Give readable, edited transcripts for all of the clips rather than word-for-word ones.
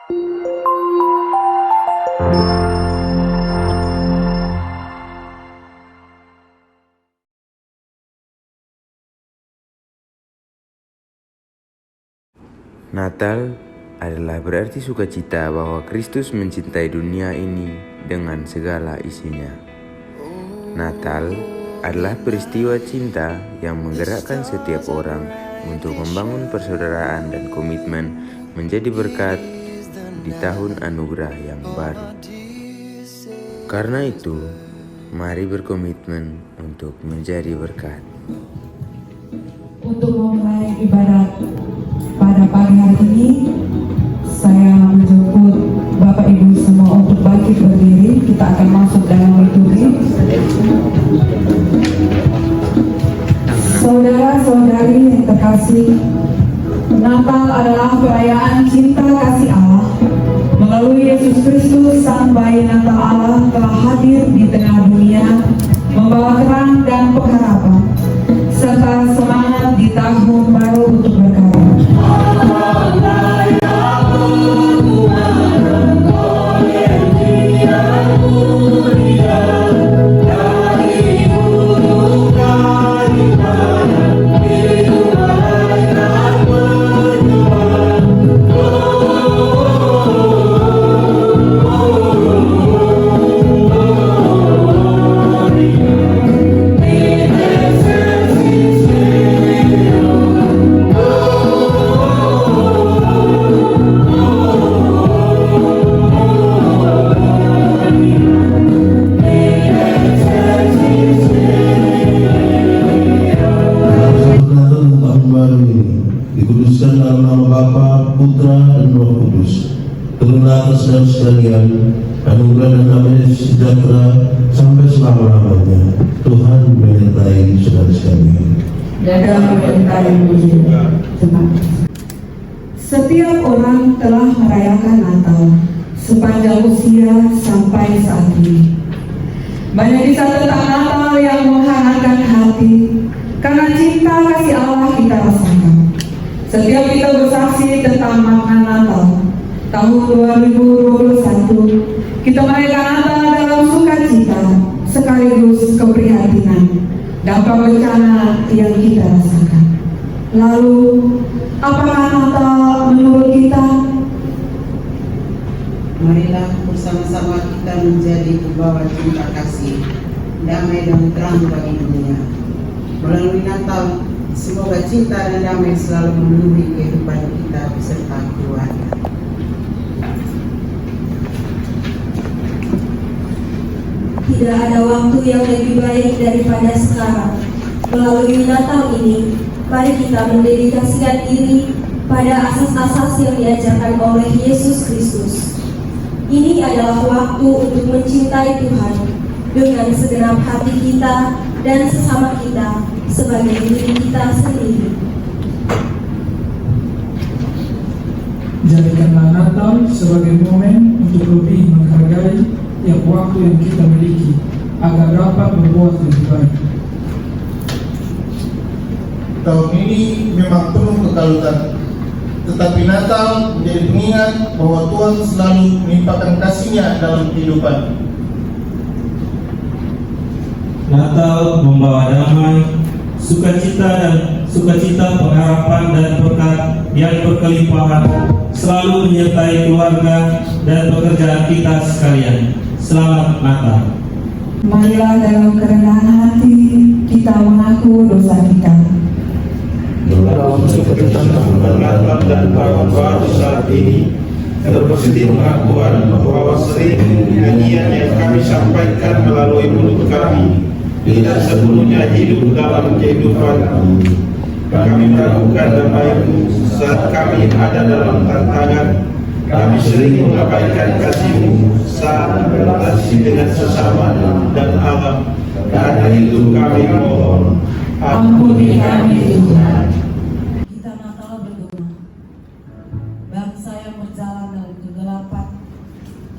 Natal adalah berarti sukacita bahwa Kristus mencintai dunia ini dengan segala isinya. Natal adalah peristiwa cinta yang menggerakkan setiap orang untuk membangun persaudaraan dan komitmen menjadi berkat di tahun anugerah yang baru. Karena itu, mari berkomitmen untuk menjadi berkat. Untuk memulai ibadat pada pagi hari ini, saya menjemput Bapak Ibu semua untuk bangkit berdiri. Kita akan masuk dalam liturgi. Saudara-saudari yang terkasih, Natal adalah perayaan cinta kasih Allah. Melalui Yesus Kristus, Sang Bayi Natal Allah telah hadir di tengah dunia, membawa terang dan pengharapan, serta semangat di tahun baru untuk berkarya. Dikuduskan dalam nama Bapa, Putra, dan Roh Kudus. Turunlah atas saudara sekalian anugerah dan damai sejahtera sampai selama-lamanya. Tuhan menyertai saudara sekalian. Dan menyertai juga. Setiap orang telah merayakan Natal sepanjang usia sampai saat ini. Banyak kisah tentang Natal yang menghangatkan hati karena cinta kasih Allah kita rasakan. Setiap kita bersaksi tentang makna Natal, tahun 2021, kita merayakan Natal dalam sukacita sekaligus keprihatinan dampak bencana yang kita rasakan. Lalu, apakah Natal menurut kita? Marilah bersama-sama kita menjadi pembawa cinta kasih, damai dan terang bagi dunia. Melalui Natal, semoga cinta dan damai selalu memenuhi kehidupan kita beserta keluarga. Tidak ada waktu yang lebih baik daripada sekarang. Melalui Natal ini, mari kita mendedikasikan diri pada asas-asas yang diajarkan oleh Yesus Kristus. Ini adalah waktu untuk mencintai Tuhan dengan segenap hati kita dan sesama kita sebagai diri kita sendiri. Jadikanlah Natal sebagai momen untuk lebih menghargai waktu yang kita miliki agar dapat berbuat lebih baik. Tahun ini memang penuh kekalutan, tetapi Natal menjadi pengingat bahwa Tuhan selalu melimpahkan kasih-Nya dalam kehidupan. Natal membawa damai, sukacita, pengharapan dan berkat yang berkelimpahan selalu menyertai keluarga dan pekerjaan kita sekalian. Selamat Natal. Marilah dalam kerendahan hati kita mengaku dosa kita. Dalam kesempatan Natal dan tahun baru saat ini, terbesit pengakuan bahwa sering nyanyian yang kami sampaikan melalui mulut kami tidak sepenuhnya hidup dalam kehidupan kami. Kami meragukan damai-Mu saat kami ada dalam tantangan. Kami sering mengabaikan kasih-Mu saat berinteraksi dengan sesama dan alam. Karena itu kami mohon, Ampuni kami Tuhan. Kita Natal berdoa. Bangsa yang berjalan dalam kegelapan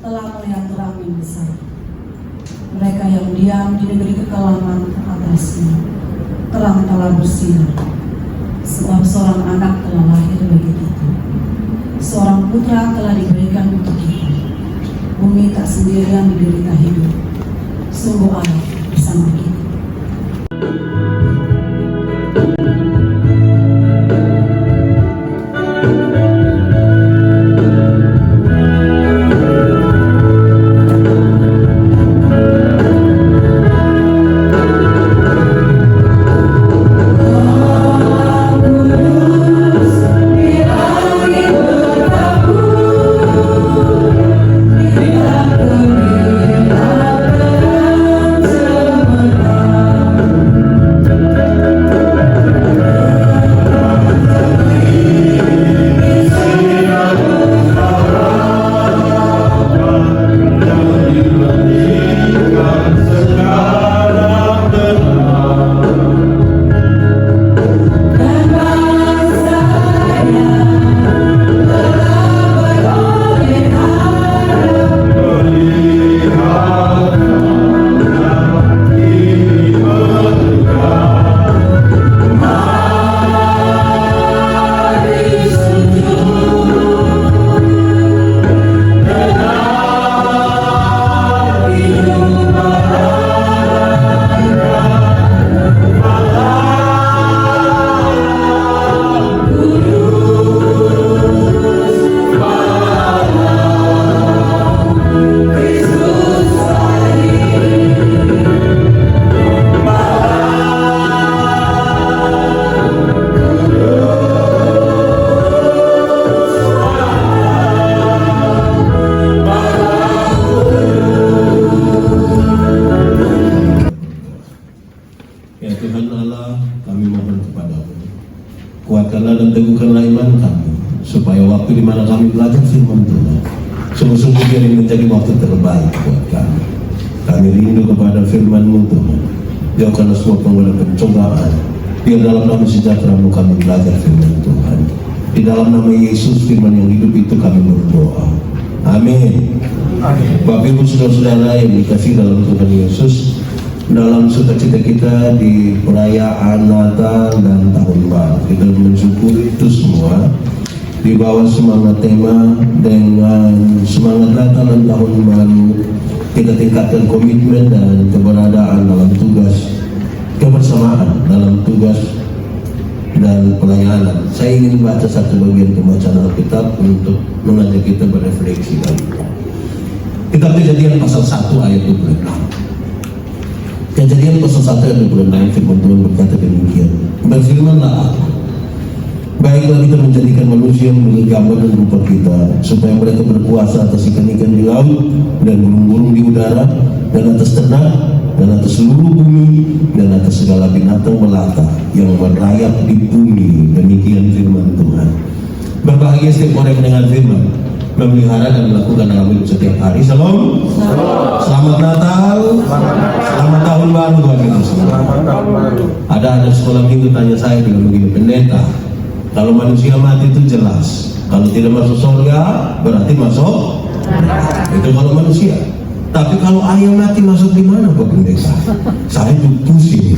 telah melihat terang yang besar. Mereka yang diam di negeri kekelaman atasnya, terang telah bersinar. Sebab seorang anak telah lahir bagi kita. seorang putra telah diberikan untuk kita. Bumi tak sendirian menderita hidup. Sungguh Allah bersama kita. Ya Tuhan Allah, kami mohon kepadamu, kuatkanlah dan teguhkanlah iman kami, supaya waktu di mana kami belajar firman Tuhan sungguh-sungguh biar menjadi waktu terbaik buat kami. Kami rindu kepada firman-Mu Tuhan. Jauhkanlah semua penggoda pencobaan. Biar dalam nama sejahtera-Mu kami belajar firman Tuhan. Di dalam nama Yesus firman yang hidup itu kami berdoa. Amin. Bapak Ibu saudara-saudara yang dikasihi dalam Tuhan Yesus, dalam sukacita kita di perayaan Natal dan Tahun Baru, kita mensyukuri itu semua di bawah semangat tema dengan semangat Natal dan Tahun Baru. Kita tingkatkan komitmen dan keberadaan dalam tugas kebersamaan, dalam tugas dan pelayanan. Saya ingin baca satu bagian pembacaan Alkitab untuk mengajak kita berefleksi lagi. Kitab Kejadian pasal 1 ayat 26. Kejadian pasal 1 ayat 26, firman Tuhan berkata demikian. Berfirmanlah Allah, baiklah kita menjadikan manusia menurut gambar dan rupa kita, supaya mereka berkuasa atas ikan-ikan di laut dan burung-burung di udara, dan atas ternak, dan atas seluruh bumi, dan atas segala binatang melata yang merayap di bumi. Demikian firman Tuhan. Berbahagia setiap orang yang mendengar firman, memelihara dan melakukan dalam hidup setiap hari. Shalom. Selamat Natal. Selamat Tahun Baru buat kita semua. Ada sekolah minggu tanya saya dengan begini, pendeta, kalau manusia mati itu jelas, kalau tidak masuk surga berarti masuk. Itu kalau manusia. Tapi kalau ayam mati masuk di mana Pak Pendeta? Saya itu pusing.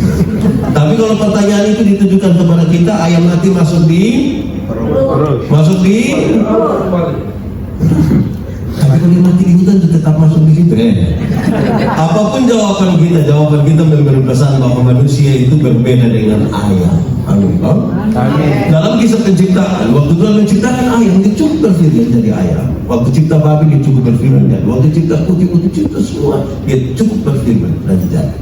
Tapi kalau pertanyaan itu ditujukan kepada kita, ayam mati masuk di tapi kalau mati ini kan tetap masuk di situ. Apapun jawaban kita memberi pesan bahwa manusia itu berbeda dengan ayam. Amin. Dalam kisah penciptaan, waktu Tuhan menciptakan ayam, dia cukup berfirman jadi ayam. Waktu cipta babi, dia cukup berfirman jadi. Waktu cipta putih-putih, cipta semua, dia cukup berfirman dan jadi.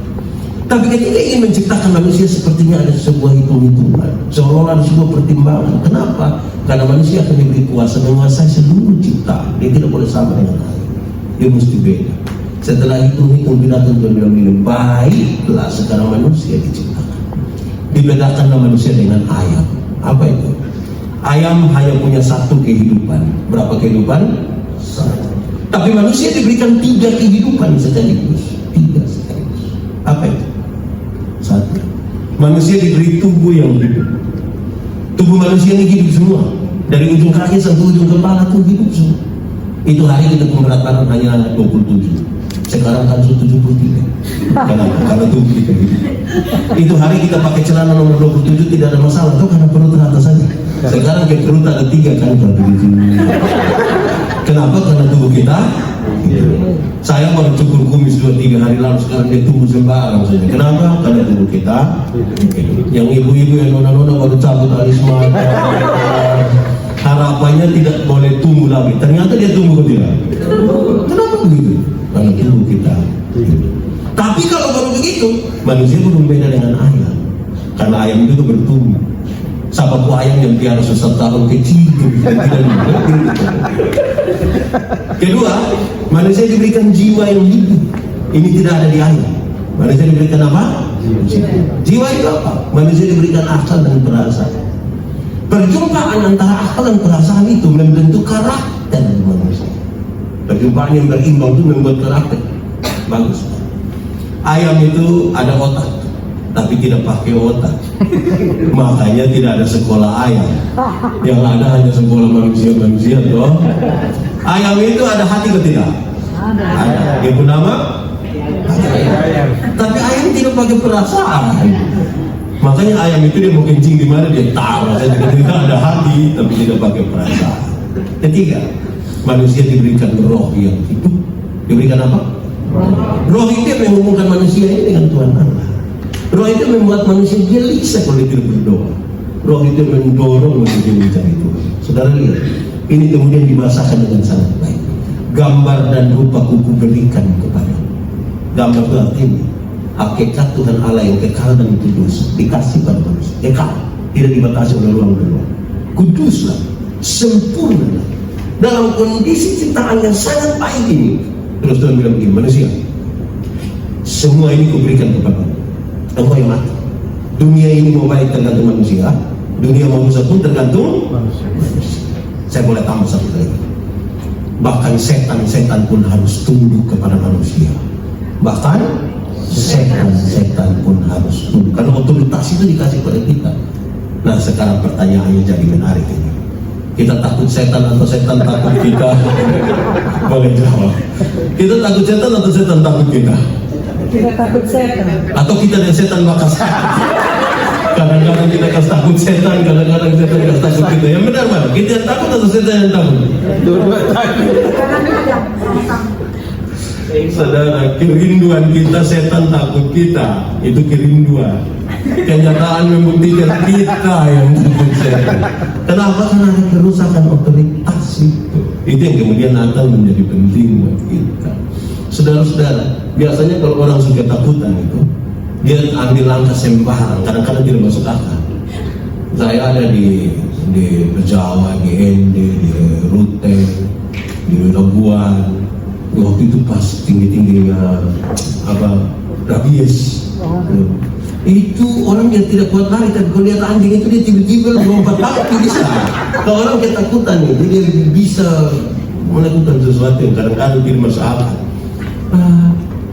Tapi ketika ingin menciptakan manusia, sepertinya ada sebuah hitung-hitungan, seolah-olah ada sebuah pertimbangan. Kenapa? Karena manusia akan diberi kuasa menguasai seluruh ciptaan. Dia tidak boleh sama dengan ayam. Dia mesti beda. Setelah hitung-hitung binatang, Tuhan bilang, baiklah sekarang manusia diciptakan. Dibedakanlah manusia dengan ayam. Apa itu? Ayam hanya punya satu kehidupan. Berapa kehidupan? Satu. Tapi manusia diberikan 3 kehidupan sekaligus. 3 sekaligus. Apa itu? Satu. Manusia diberi tubuh yang hidup. Tubuh manusia ini hidup semua. Dari ujung kaki sampai ujung kepala itu hidup semua. Itu hari kita berat badan hanya 27. Sekarang kan 73. Karena tubuh kita hidup. Itu hari kita pakai celana nomor 27 tidak ada masalah. Itu karena perut rata saja. Sekarang ke perut ada 3 kanker begitu. Kenapa? Karena tubuh kita saya baru cukur kumis 2-3 hari lalu, sekarang dia tumbuh sembarang saja. Kenapa? Karena tubuh kita. Yang ibu-ibu yang nona-nona baru cabut alis mata, harapannya tidak boleh tumbuh lagi. Ternyata dia tumbuh ke tidak. Kenapa begitu? Karena tubuh kita. Tapi kalau baru begitu, manusia belum beda dengan ayam. Karena ayam itu bertumbuh. Sahabatku ayam yang biar 1 tahun kecil tidak Kedua, manusia diberikan jiwa yang hidup. Ini tidak ada di ayam. Manusia diberikan apa? Jiwa itu apa? Manusia diberikan akal dan perasaan. Perjumpaan antara akal dan perasaan itu membentuk karakter manusia. Perjumpaan yang berimbang itu membuat karakter bagus. Ayam itu ada otak, tapi tidak pakai otak. Makanya tidak ada sekolah ayam. Yang ada hanya sekolah manusia-manusia toh. Ayam itu ada hati atau tidak? Ada. Ibu nama? Ayam. Tapi ayam tidak pakai perasaan. Makanya ayam itu dia mau kencing di mana dia tahu. Saya tidak ada hati, tapi tidak pakai perasaan. Ketiga, manusia diberikan roh yang hidup. Diberikan apa? Roh itu yang menghubungkan manusia ini dengan Tuhan Allah. Roh itu membuat manusia gelisah kalau dia tidak berdoa. Roh itu mendorong manusia mencari Tuhan. Saudara lihat, ini kemudian dibahasakan dengan sangat baik. Gambar dan rupa kuku berikan kepada. Gambar itu artinya hakikat Tuhan Allah yang kekal dan kudus dikasih pada manusia. Kekal, tidak dibatasi oleh ruang-ruang. Kuduslah, sempurna dalam kondisi ciptaan yang sangat baik ini. Terus Tuhan bilang begini, manusia, semua ini kuberikan kepada engkau yang mati. Dunia ini mau baik tergantung manusia, dunia mau rusak pun tergantung manusia. Saya boleh tambah satu lagi. Bahkan setan-setan pun harus tunduk kepada manusia. Bahkan setan-setan pun harus tunduk, karena otoritas itu dikasih pada kita. Nah sekarang pertanyaannya jadi menarik ini. Kita takut setan atau setan takut kita? Boleh jawab. Kita takut setan atau setan takut kita? Kita takut setan. Atau kita dan setan bakas? Kadang-kadang kita kasih takut setan, kadang-kadang setan kasih takut kita. Yang benar mana? Kita yang takut atau setan yang takut? Dua-dua takut. Saudara, kerinduan kita setan takut kita, itu kerinduan. Kenyataan membuktikan kita yang takut setan. Kenapa? Karena ada kerusakan otoritas itu. Itu yang kemudian akan menjadi penting buat kita. Saudara-saudara, biasanya kalau orang suka takutan itu, dia ambil langkah sembarang, kadang-kadang tidak masuk akal. Saya ada di Jawa, di Ende, di Rute, di Labuan. Waktu itu pas tinggi-tingginya rabies. Itu orang yang tidak kuat lari, tapi kalau lihat anjing itu dia tiba-tiba lompat lagi bisa. Kalau orang ketakutan itu dia bisa melakukan sesuatu yang kadang-kadang tidak masuk akal.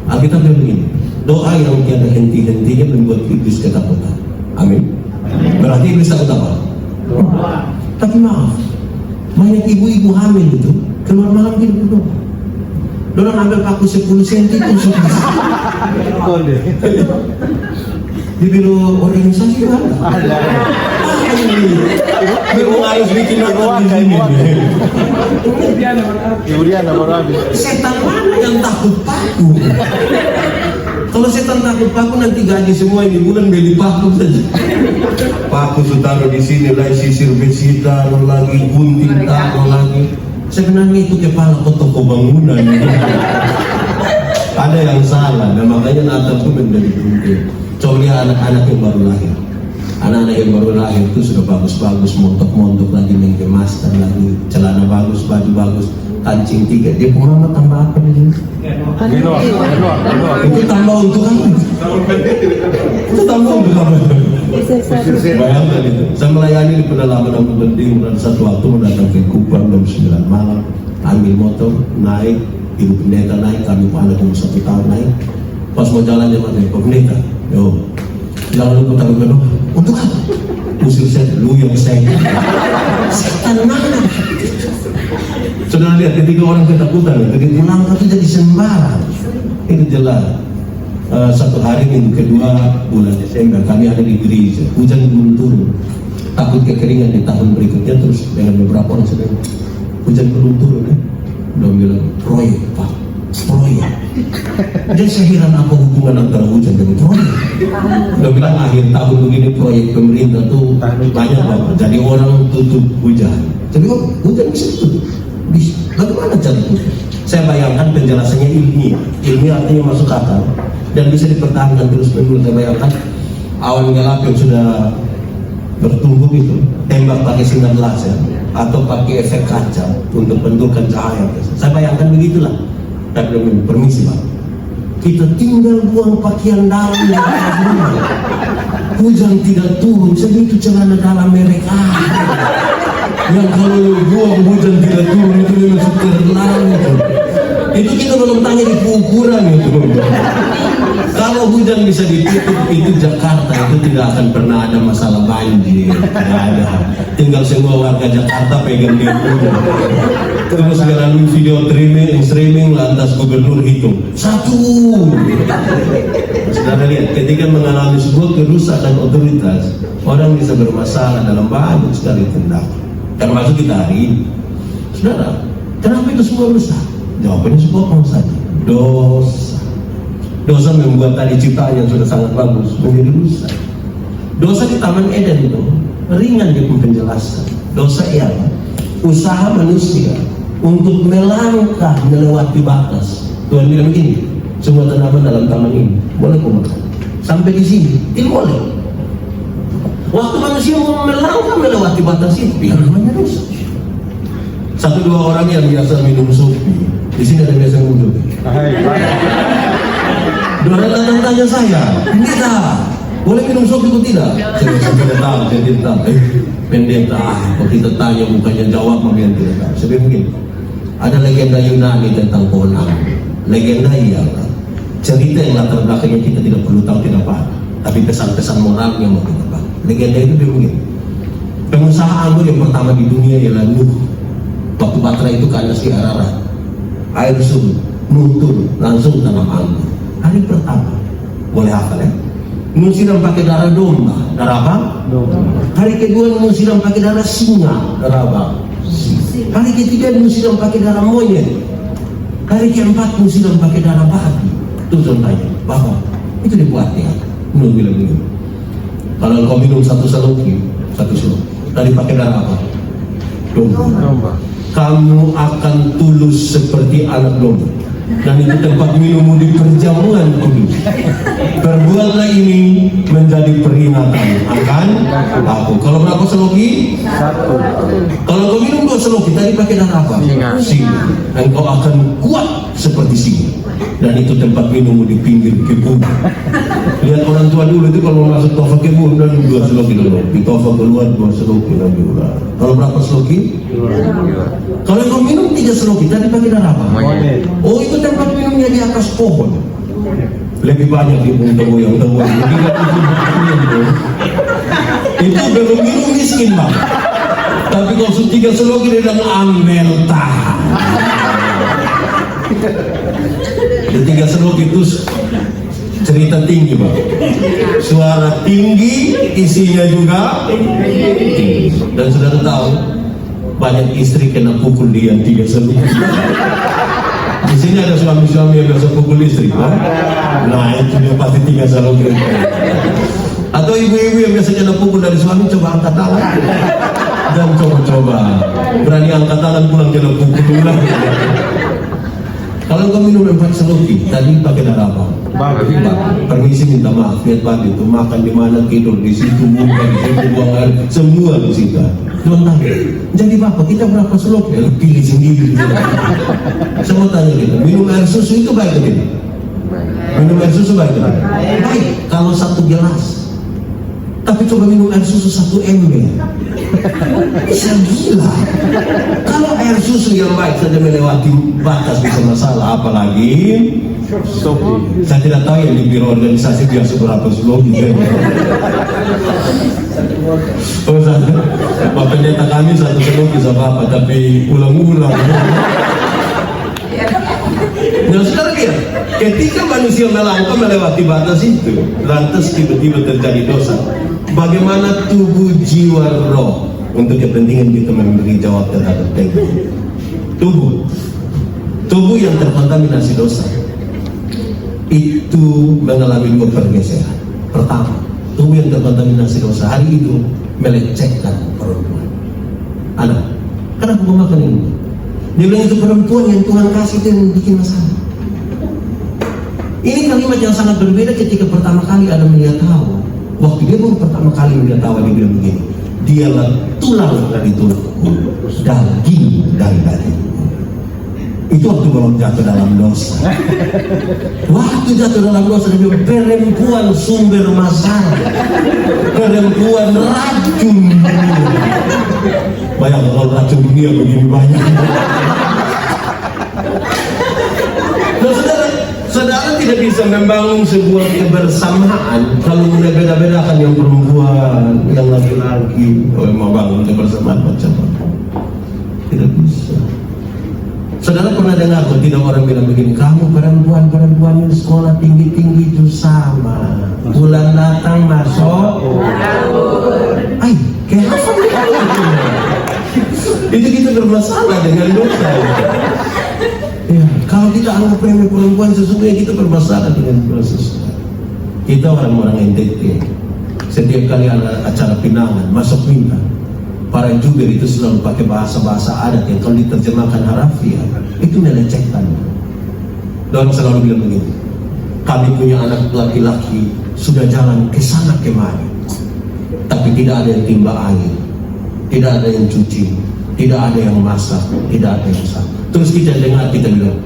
Alkitab bilang begini, doa yang tiada henti-hentinya membuat iblis ketakutan. Amin. Berarti iblis takut apa? Tapi maaf, banyak ibu-ibu hamil itu keluar malam tidak berdoa. Dorang ambil paku 10 cm itu sudah. Di biro organisasi kan? Ada. Memang harus bikin apa di sini. Kemudian apa lagi? Setan mana yang takut paku? Kalau setan takut paku nanti gaji semua ini bulan beli paku saja. Paku taruh di sini, lagi sisir besi taruh lagi, gunting taruh lagi. Sebenarnya itu kepala toko bangunan. Ada yang salah, dan makanya Natal itu menjadi penting. Coba lihat anak-anak yang baru lahir. Anak-anak yang baru lahir itu sudah bagus-bagus, montok-montok lagi, menggemaskan lagi, celana bagus, baju bagus, kancing 3. Dia mama tambah apa nih? Itu tambah untuk apa? Itu tambah untuk apa? Bayangkan itu. Saya melayani di pedalaman yang penting. Dan satu waktu mendatang ke Kupang jam 9 malam, ambil motor, naik, ibu pendeta naik, kami anak umur 1 tahun naik. Pas mau jalan dia mati, Pak Pendeta, yo, jalan lu taruh gedung. Untuk apa? Usir saya, lu yang saya. Setan mana? Saudara lihat ketika orang ketakutan, ketika pulang itu jadi sembarang. Itu jelas. Satu hari minggu kedua bulan Desember kami ada di gereja, hujan belum turun. takut kekeringan di tahun berikutnya. Terus dengan beberapa orang sedang hujan belum turun ya, udah bilang proyek Pak, proyek. Jadi saya heran apa hubungan antara hujan dan proyek. Udah bilang akhir tahun begini proyek pemerintah tuh banyak banget, jadi orang tutup hujan. Jadi hujan bisa tutup, bagaimana cara tutup? Saya bayangkan penjelasannya ilmiah artinya masuk akal dan bisa dipertahankan terus menerus. Saya bayangkan awan gelap yang sudah bertumbuh itu tembak pakai sinar laser atau pakai efek kaca untuk benturkan cahaya. Saya bayangkan begitulah. Tapi permisi Pak, kita tinggal buang pakaian dalam yang hujan tidak turun, jadi itu celana dalam merek yang kalau buang hujan tidak turun itu memang terlalu. Itu kita belum tanya di ukuran itu. Kalau hujan bisa ditutup itu Jakarta itu tidak akan pernah ada masalah banjir, tidak ada. Tinggal semua warga Jakarta pegang dia. Terus melalui video streaming lantas gubernur hitung 1. Saudara lihat, ketika mengalami sebuah kerusakan otoritas, orang bisa bermasalah dalam banyak sekali tindakan. Termasuk kita hari ini. Saudara, kenapa itu semua rusak? Jawabannya sepotong saja, dosa. Dosa membuat tadi ciptaan yang sudah sangat bagus menjadi rusak. Dosa di Taman Eden itu ringan dia penjelasan. Dosa ialah usaha manusia untuk melangkah melewati batas. Tuhan bilang begini, semua tanaman dalam taman ini boleh kau makan. Sampai di sini, tidak boleh. Waktu manusia mau melangkah melewati batas itu, biar namanya dosa. 1-2 orang yang biasa minum sopi, di sini ada biasa minum sopi. Dua orang tanya saya, pendeta, boleh minum sopi atau tidak? Saya tidak tahu, saya tidak tahu. Pendeta, kalau kita tanya bukannya jawab, makanya tidak tahu. Saya begini, ada legenda Yunani tentang pohon anggur. Legenda ialah cerita yang latar belakangnya kita tidak perlu tahu, tidak apa, tapi pesan-pesan moral yang mau kita tahu. Legenda itu begini, pengusaha anggur yang pertama di dunia ialah Nuh. Waktu baterai itu kandas di Ararat, air surut, Nuh turun, langsung tanam anggur. Hari pertama, boleh hafal ya? Nuh siram pakai darah domba, darah apa? Domba. Hari kedua Nuh siram pakai darah singa, darah apa? Hari ketiga Nuh siram pakai darah monyet. Hari keempat Nuh siram pakai darah babi. Terus tanya, Bapak, itu dibuatnya? Nuh bilang begini, kalau kau minum 1 seloki, tadi pakai darah apa? Domba. Kamu akan tulus seperti anak domba. Dan itu tempat minummu di perjamuan kudus. Perbuatlah ini menjadi peringatan akan aku. Kalau berapa seloki? 1. Kalau kau minum 2 seloki, tadi pakai darah apa? Singa. Dan kau akan kuat seperti singa. Dan itu tempat minummu di pinggir kebun. Lihat orang tua dulu itu kalau masuk tofa kebun dan 2 seloki dulu. Di tofa keluar 2 seloki lagi. Kalau berapa seloki? 2. Kalau kau minum 3 seloki, tadi pakai darah apa? Oh, itu tempat minumnya di atas pohon. Lebih banyak di bunga yang tua. Itu belum minum miskin bang. Tapi kalau 3 seloki dia bilang ambil tahan. Di 3 seloki itu cerita tinggi bang. Suara tinggi, isinya juga tinggi. Dan saudara tahu banyak istri kena pukul dia 3 seloki. Di sini ada suami-suami yang biasa pukul istri, kan? Nah itu dia pasti 3 seloki. Atau ibu-ibu yang biasa kena pukul dari suami, coba angkat tangan dan coba berani angkat tangan pulang kena pukul lagi. Kalau kau minum 4 seloki, tadi pakai darah apa? Babi. Permisi minta maaf, lihat babi itu makan di mana, tidur di situ, buka di situ, buang air, semua di situ. Tuan tanya, jadi bapak kita berapa seloki? Pilih sendiri. Saya mau tanya kita, minum air susu itu baik tidak? Minum air susu baik tidak? Baik, kalau 1 gelas. Tapi coba minum air susu 1 ember. Bisa gila. Kalau air susu yang baik saja melewati batas bisa masalah, apalagi sopi. Saya tidak tahu yang di biro organisasi biasa berapa seloki. Pak pendeta kami 1 seloki sama apa, tapi ulang-ulang. Nah saudara lihat, ketika manusia melangkah melewati batas itu, lantas tiba-tiba terjadi dosa. Bagaimana tubuh, jiwa, roh untuk kepentingan kita memberi jawab terhadap teknologi. Tubuh yang terkontaminasi dosa itu mengalami dua pergeseran. Pertama, tubuh yang terkontaminasi dosa hari itu melecehkan perempuan. Anak, kenapa kau makan ini? Dia bilang itu perempuan yang Tuhan kasih itu yang bikin masalah. Ini kalimat yang sangat berbeda ketika pertama kali Adam melihat Hawa. Waktu dia baru pertama kali melihat Hawa, dia bilang begini, dialah tulang dari tulangku, daging dari dagingku. Itu waktu belum jatuh dalam dosa. Waktu jatuh dalam dosa, dia bilang perempuan sumber masalah, perempuan racun dunia. Bayang kalau racun dunia begini banyak. Nah, saudara tidak bisa membangun sebuah kebersamaan kalau mulai beda-bedakan yang perempuan, yang laki-laki. Mau bangun kebersamaan macam apa? Tidak bisa. Saudara pernah dengar tuh, tidak orang bilang begini, kamu perempuan di sekolah tinggi-tinggi itu sama, bulan datang masuk ay, kayak apa itu kita bermasalah dengan dosa. Ya, kalau kita anggap perempuan sesungguhnya kita bermasalah dengan proses. Kita orang-orang NTT, setiap kali ada acara pinangan masuk mimbar, para jubir itu selalu pakai bahasa-bahasa adat yang kalau diterjemahkan harafiah itu melecehkan. Dan selalu bilang begini, kami punya anak laki-laki sudah jalan ke sana kemari, tapi tidak ada yang timba air, tidak ada yang cuci, tidak ada yang masak, tidak ada yang masak. Terus kita dengar, kita bilang,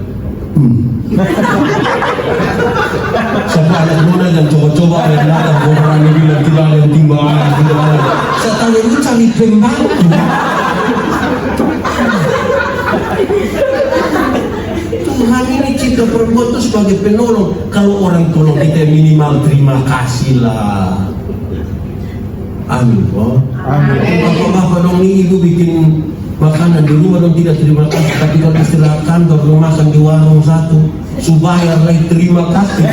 sampai anak muda dan coba-coba ada belakang orang yang bilang tidak ada yang timba air, tidak ada. Saya tanya itu cari pembantu. Tuhan ini cipta perempuan itu sebagai penolong. Kalau orang tolong kita minimal terima kasih lah. Amin. Oh. Amin. Bapak-bapak dong, ibu bikin makanan di rumah dong tidak terima kasih, tapi kalau istirahat kantor dong makan di warung satu, subayar lagi terima kasih.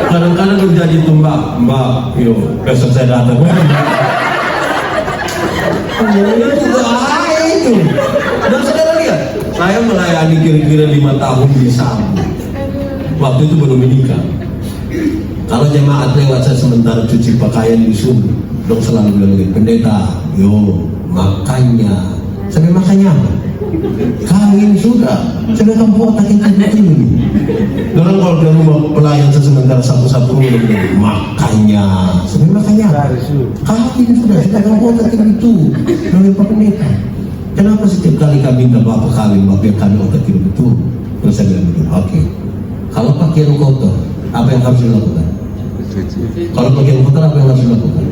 Kadang-kadang dong jadi itu mbak, yo besok saya datang. Itu bahaya itu. Dan saudara lihat, saya melayani kira-kira 5 tahun di Sambu. Waktu itu belum menikah. Kalau jemaat lewat saya sementara cuci pakaian di sumbu, dong selalu bilang begini, pendeta, yo makanya. Sampai makanya apa? Kawin sudah, sampai kamu otak yang ini. Orang kalau di rumah pelayan sementara satu-satu bilang makanya, sampai makanya apa? Kawin sudah, sampai kamu otak yang itu. Lalu Pak Pendeta, kenapa setiap kali kami minta Bapak kawin, Bapak kami otak yang itu? Terus saya bilang begini, oke. Kalau pakaian kotor, apa yang harus dilakukan? Kalau pakaian kotor, apa yang harus dilakukan?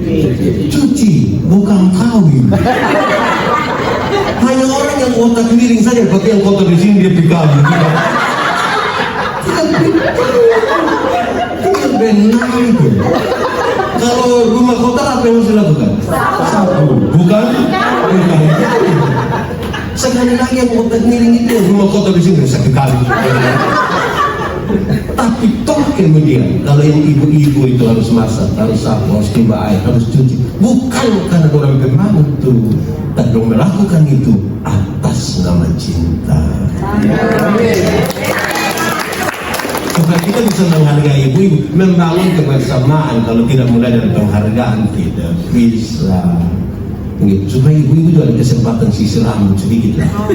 Cuci, bukan kawin. Hanya orang yang otak miring saja pakai yang kotor di sini dia pikir. Tidak benar itu. Kalau rumah kotor apa yang harus dilakukan? Sapu. Bukan? Sekali lagi yang otak miring itu rumah kotor di sini sakit kali. Tapi toh kemudian kalau yang ibu-ibu itu harus masak, harus sapu, harus timba air, harus cuci, bukan karena orang pembantu tuh, dan dong melakukan itu atas nama cinta. Supaya kita bisa menghargai ibu-ibu, membangun kebersamaan. Kalau tidak mulai dari penghargaan tidak bisa. Gitu. Supaya ibu-ibu juga ada kesempatan sisir rambut sedikit lah.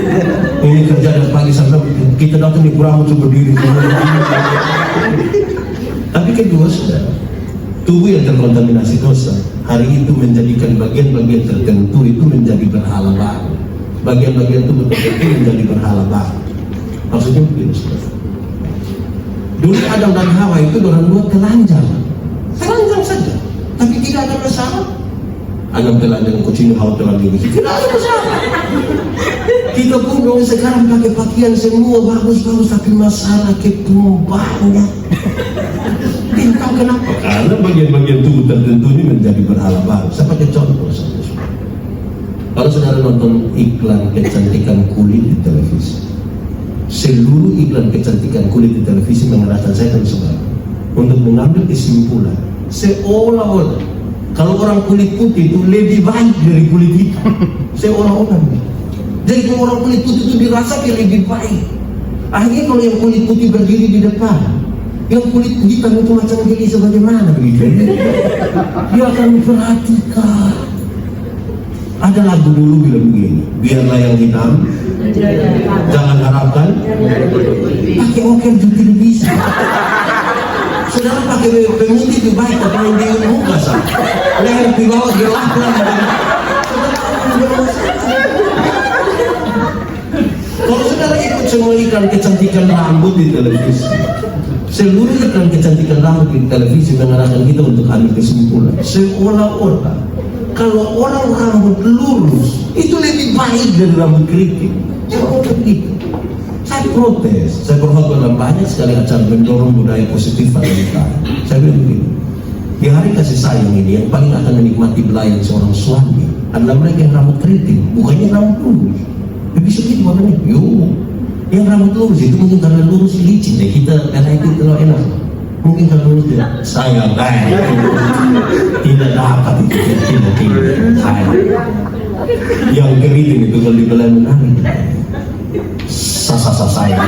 Ini kerja dari pagi sampai kita datang di rambut berdiri. Tapi kedua sudah, tubuh yang terkontaminasi dosa hari itu menjadikan bagian-bagian tertentu itu menjadi berhala baru. Bagian-bagian tubuh tertentu menjadi berhala baru. Maksudnya begini saudara. Dulu Adam dan Hawa itu orang dua telanjang saja, tapi tidak ada masalah. Adam telanjang kucing, Hawa telanjang kucing, tidak ada masalah. Kita pun dong sekarang pakai pakaian semua bagus-bagus, tapi masalah ketumbannya. Entah kenapa? Karena bagian-bagian tubuh tertentu ini menjadi berhala baru. Saya pakai contoh saja. Kalau saudara nonton iklan kecantikan kulit di televisi, seluruh iklan kecantikan kulit di televisi mengarahkan saya dan saudara untuk mengambil kesimpulan seolah-olah Kalau orang kulit putih itu lebih baik dari kulit hitam. Seolah-olah. Jadi kalau orang kulit putih itu dirasa kayak lebih baik. Akhirnya kalau yang kulit putih berdiri di depan, yang kulit hitam itu macam gini sebagaimana begitu. Dia akan memperhatikan. Ada lagu dulu bilang begini, biarlah yang hitam jangan harapkan pakai oker juga tidak bisa. Saudara pakai pemutih itu baik, tapi yang di muka sah. Leher di bawah gelap lah. Kalau saudara ikut semua iklan kecantikan rambut di televisi, seluruh iklan kecantikan rambut di televisi mengarahkan kita untuk ambil kesimpulan seolah-olah kalau orang rambut lurus itu lebih baik dari rambut keriting. Seolah-olah begitu. Saya protes, saya berkhutbah dalam banyak sekali acara mendorong budaya positif pada kita. Saya bilang begini, di hari kasih sayang ini yang paling akan menikmati belayan seorang suami adalah mereka yang rambut keriting, bukannya rambut lurus. Bisa gitu makanya, yang rambut lurus itu mungkin karena lurus licin ya, kita karena itu terlalu enak. Mungkin karena lurus tidak sayang, tidak dapat itu tidak sayang. Yang keriting itu kalau dibelayan menarik, sasa sayang.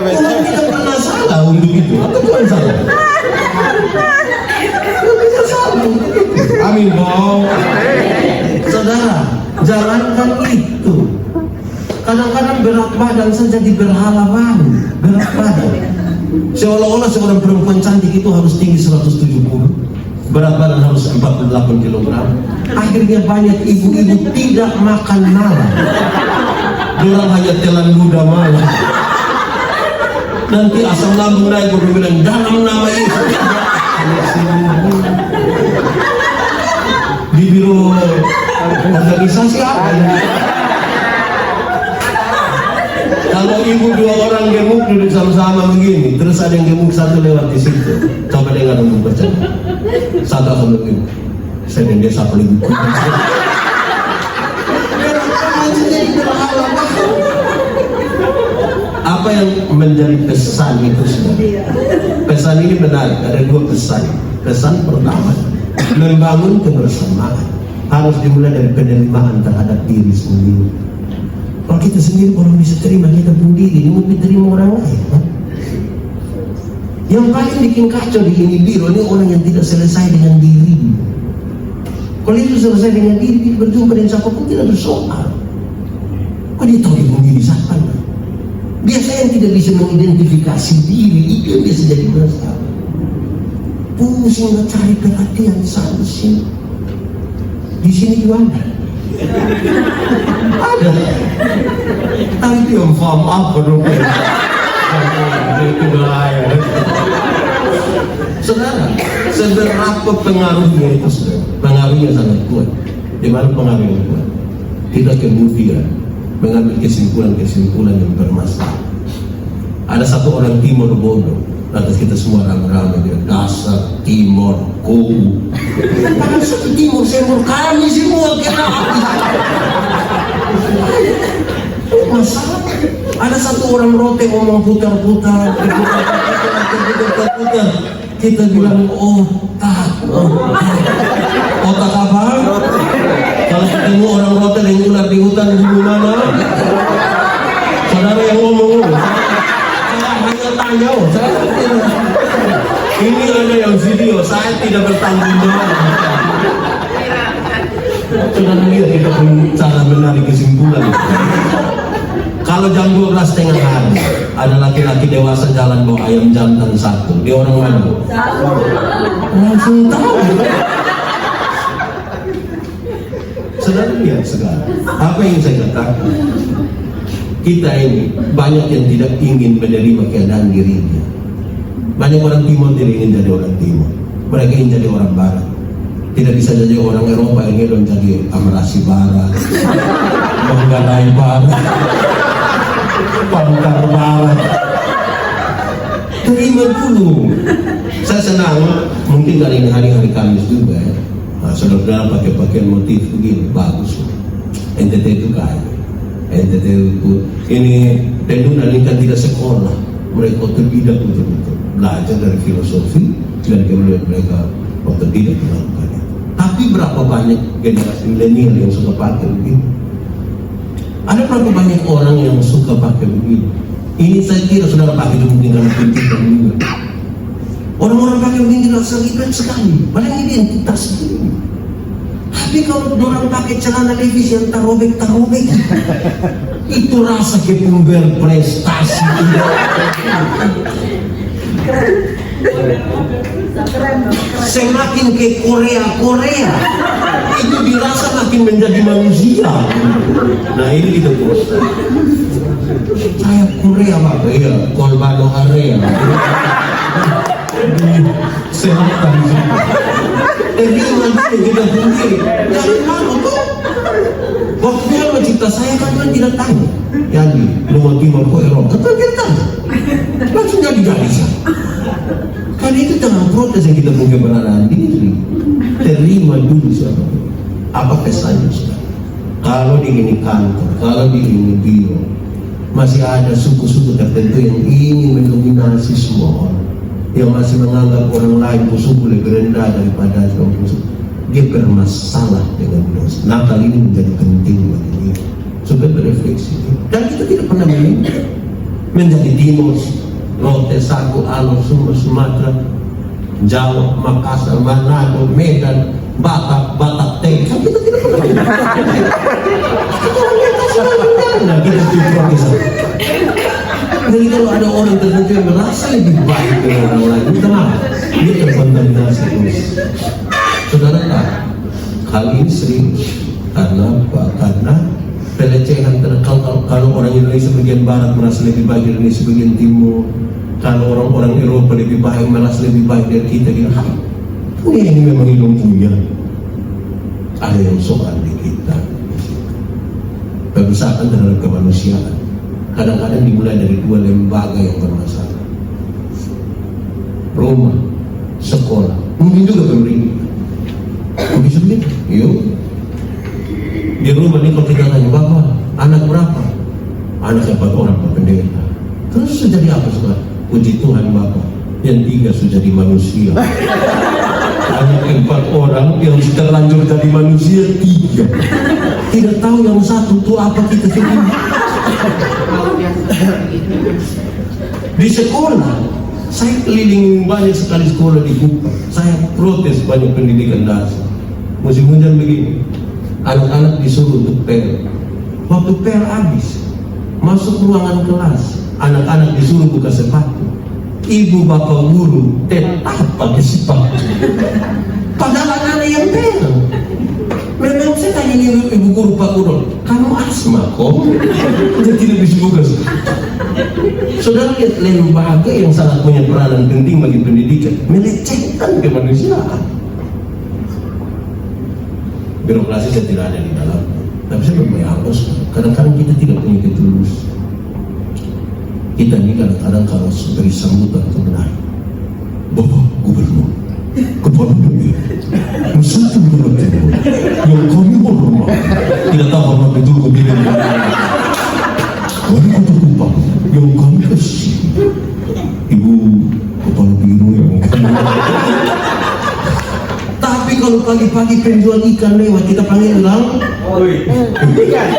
Kalau kita pernah salah untuk itu, apa Tuhan salah? Kita salah. Amin, Bang. Saudara, jalankan itu. Kadang-kadang berat badan saja di berhala baru, berat badan. Seolah-olah seorang perempuan cantik itu harus tinggi 170, berat badan harus 48 kg. Akhirnya banyak ibu-ibu tidak makan malam. Orang hanya telan luda malam. Nanti asam lambung naik baru bilang dalam nama Yesus. Di biro organisasi apa ya? Kalau ibu dua orang gemuk duduk sama-sama begini, terus ada yang gemuk satu lewat di situ, coba dengar untuk bercanda. Satu akan begini, saya dan dia satu lagi. Apa yang menjadi pesan itu sebenarnya? Pesan ini menarik, ada dua pesan. Pesan pertama, membangun kebersamaan harus dimulai dari penerimaan terhadap diri sendiri. Kalau kita sendiri orang bisa terima kita pun diri, ini mau terima orang lain. Yang paling bikin kacau di ini biro ini orang yang tidak selesai dengan diri. Kalau itu selesai dengan diri, berjumpa dengan siapapun tidak bersoal. Kok dia tahu dia diri siapa? Biasanya yang tidak bisa mengidentifikasi diri itu yang biasa jadi masalah. Pusing mencari perhatian sana sini. Di sini juga ada. Tapi yang paham apa dong? Itu bahaya. Saudara, seberapa pengaruhnya itu saudara? Pengaruhnya sangat kuat. Di mana pengaruhnya kuat? Kita kemudian mengambil kesimpulan-kesimpulan yang bermasalah. Ada satu orang timur bodoh, lantas kita semua ramai-ramai dia dasar timur kau. Dasar timur semur kami semua kena masalah. Ada satu orang rote ngomong putar-putar. Kita bilang otak apa? Kalau ketemu orang rote yang ular di hutan di mana? Saudara yang ngomong, saya hanya tanya, ini ada yang video, saya tidak bertanggung jawab. Saudara lihat kita punya cara menarik kesimpulan. Kalau jam 12:30 hari ada laki-laki dewasa jalan bawa ayam jantan satu, dia orang mana? Langsung tahu. Saudara lihat sekarang, apa yang saya katakan? Kita ini banyak yang tidak ingin menerima keadaan dirinya. Banyak orang timur tidak ingin jadi orang timur, mereka ingin jadi orang barat. Tidak bisa jadi orang Eropa yang ingin jadi Amerasi Barat, Manggarai Barat, Pantar Barat. Terima dulu. Saya senang, mungkin dari hari-hari Kamis juga ya. Nah, saudara pakai pakaian motif begini, bagus. NTT itu kaya. Ini Pendun kan tidak sekolah, mereka terbidak betul-betul belajar dari filosofi dan kemudian mereka tidak melakukannya. Tapi berapa banyak generasi milenial yang suka pakai begini? Ada berapa banyak orang yang suka pakai begini? Ini saya kira saudara pakai itu mungkin karena pintar juga. Orang-orang pakai begini tidak seribet sekali, padahal identitas ini. Tapi kalau orang pakai celana levis yang tarobek, itu rasa kepember prestasi. Semakin ke Korea, itu dirasa makin menjadi manusia. Nah ini kita terus. Saya Korea Pak, ya, Kolbano area. Selatan. Jadi nanti kita sendiri. Jangan malu tuh. Waktu dia mencipta saya kan tidak tahu. Jadi nomor timur ke Eropa kan kita langsung jadi garis. Karena itu jangan protes yang kita punya keberadaan diri. Terima dulu siapa. Apa kesannya sudah? Kalau di ini kantor, kalau di ini biro, masih ada suku-suku tertentu yang ingin mendominasi semua orang, yang masih menganggap orang lain suku lebih rendah daripada suku. Dia bermasalah dengan dosa. Nakal ini menjadi penting bagi dia supaya berefleksi. Dan kita tidak pernah menjadi Timur, Lote, Sagu, Alor, Sumber, Sumatera, Jawa, Makassar, Manado, Medan, Batak, Tengah. Kita tidak pernah. Kita tidak. Jadi kalau ada orang tertentu yang merasa lebih baik dari orang lain, kita maaf, dia terkontaminasi terus. Saudara tak, hal ini serius. Karena apa? Karena pelecehan kalau orang Indonesia bagian barat merasa lebih baik dari Indonesia bagian timur, kalau orang-orang Eropa lebih baik merasa lebih baik dari kita, ini memang ilmu punya. Ada yang soal di kita. Kerusakan terhadap kemanusiaan kadang-kadang dimulai dari dua lembaga yang bermasalah. Rumah, sekolah, mungkin juga pemerintah. Bisa begitu? Yuk. Di rumah ini kalau kita tanya, Bapak, anak berapa? Anak 4 orang, Pak Pendeta. Terus sudah jadi apa sekarang? Puji Tuhan Bapak, yang 3 sudah jadi manusia. Anak 4 orang yang sudah terlanjur jadi manusia 3. Tidak tahu yang satu itu apa kita sedih. Di sekolah, saya keliling banyak sekali sekolah di Kupang. Saya protes banyak pendidikan dasar. Musim hujan begini, anak-anak disuruh untuk pel. Waktu pel habis, masuk ruangan kelas, anak-anak disuruh buka sepatu. Ibu bapak guru tetap pakai sepatu. Padahal anak-anak yang pel. Memang saya tanya ibu guru pak guru, kamu asma kok? Dia tidak bisa buka. Saudara lihat lembaga yang sangat punya peranan penting bagi pendidikan, melecehkan kemanusiaan. Birokrasi saya tidak ada di dalam, tapi saya berbayangkan kadang-kadang kita tidak punya ketulus. Kita ini kadang-kadang kalau beri sambutan kebenaran, Bapak Gubernur, Kepala Daerah, Nusantara Timur, yang kami hormat, tidak tahu hormat betul ke diri Wali Kota Kupang, yang kami kasih, Ibu Kepala Biro yang tapi kalau pagi-pagi penjual ikan lewat, kita panggil bilang, ikan.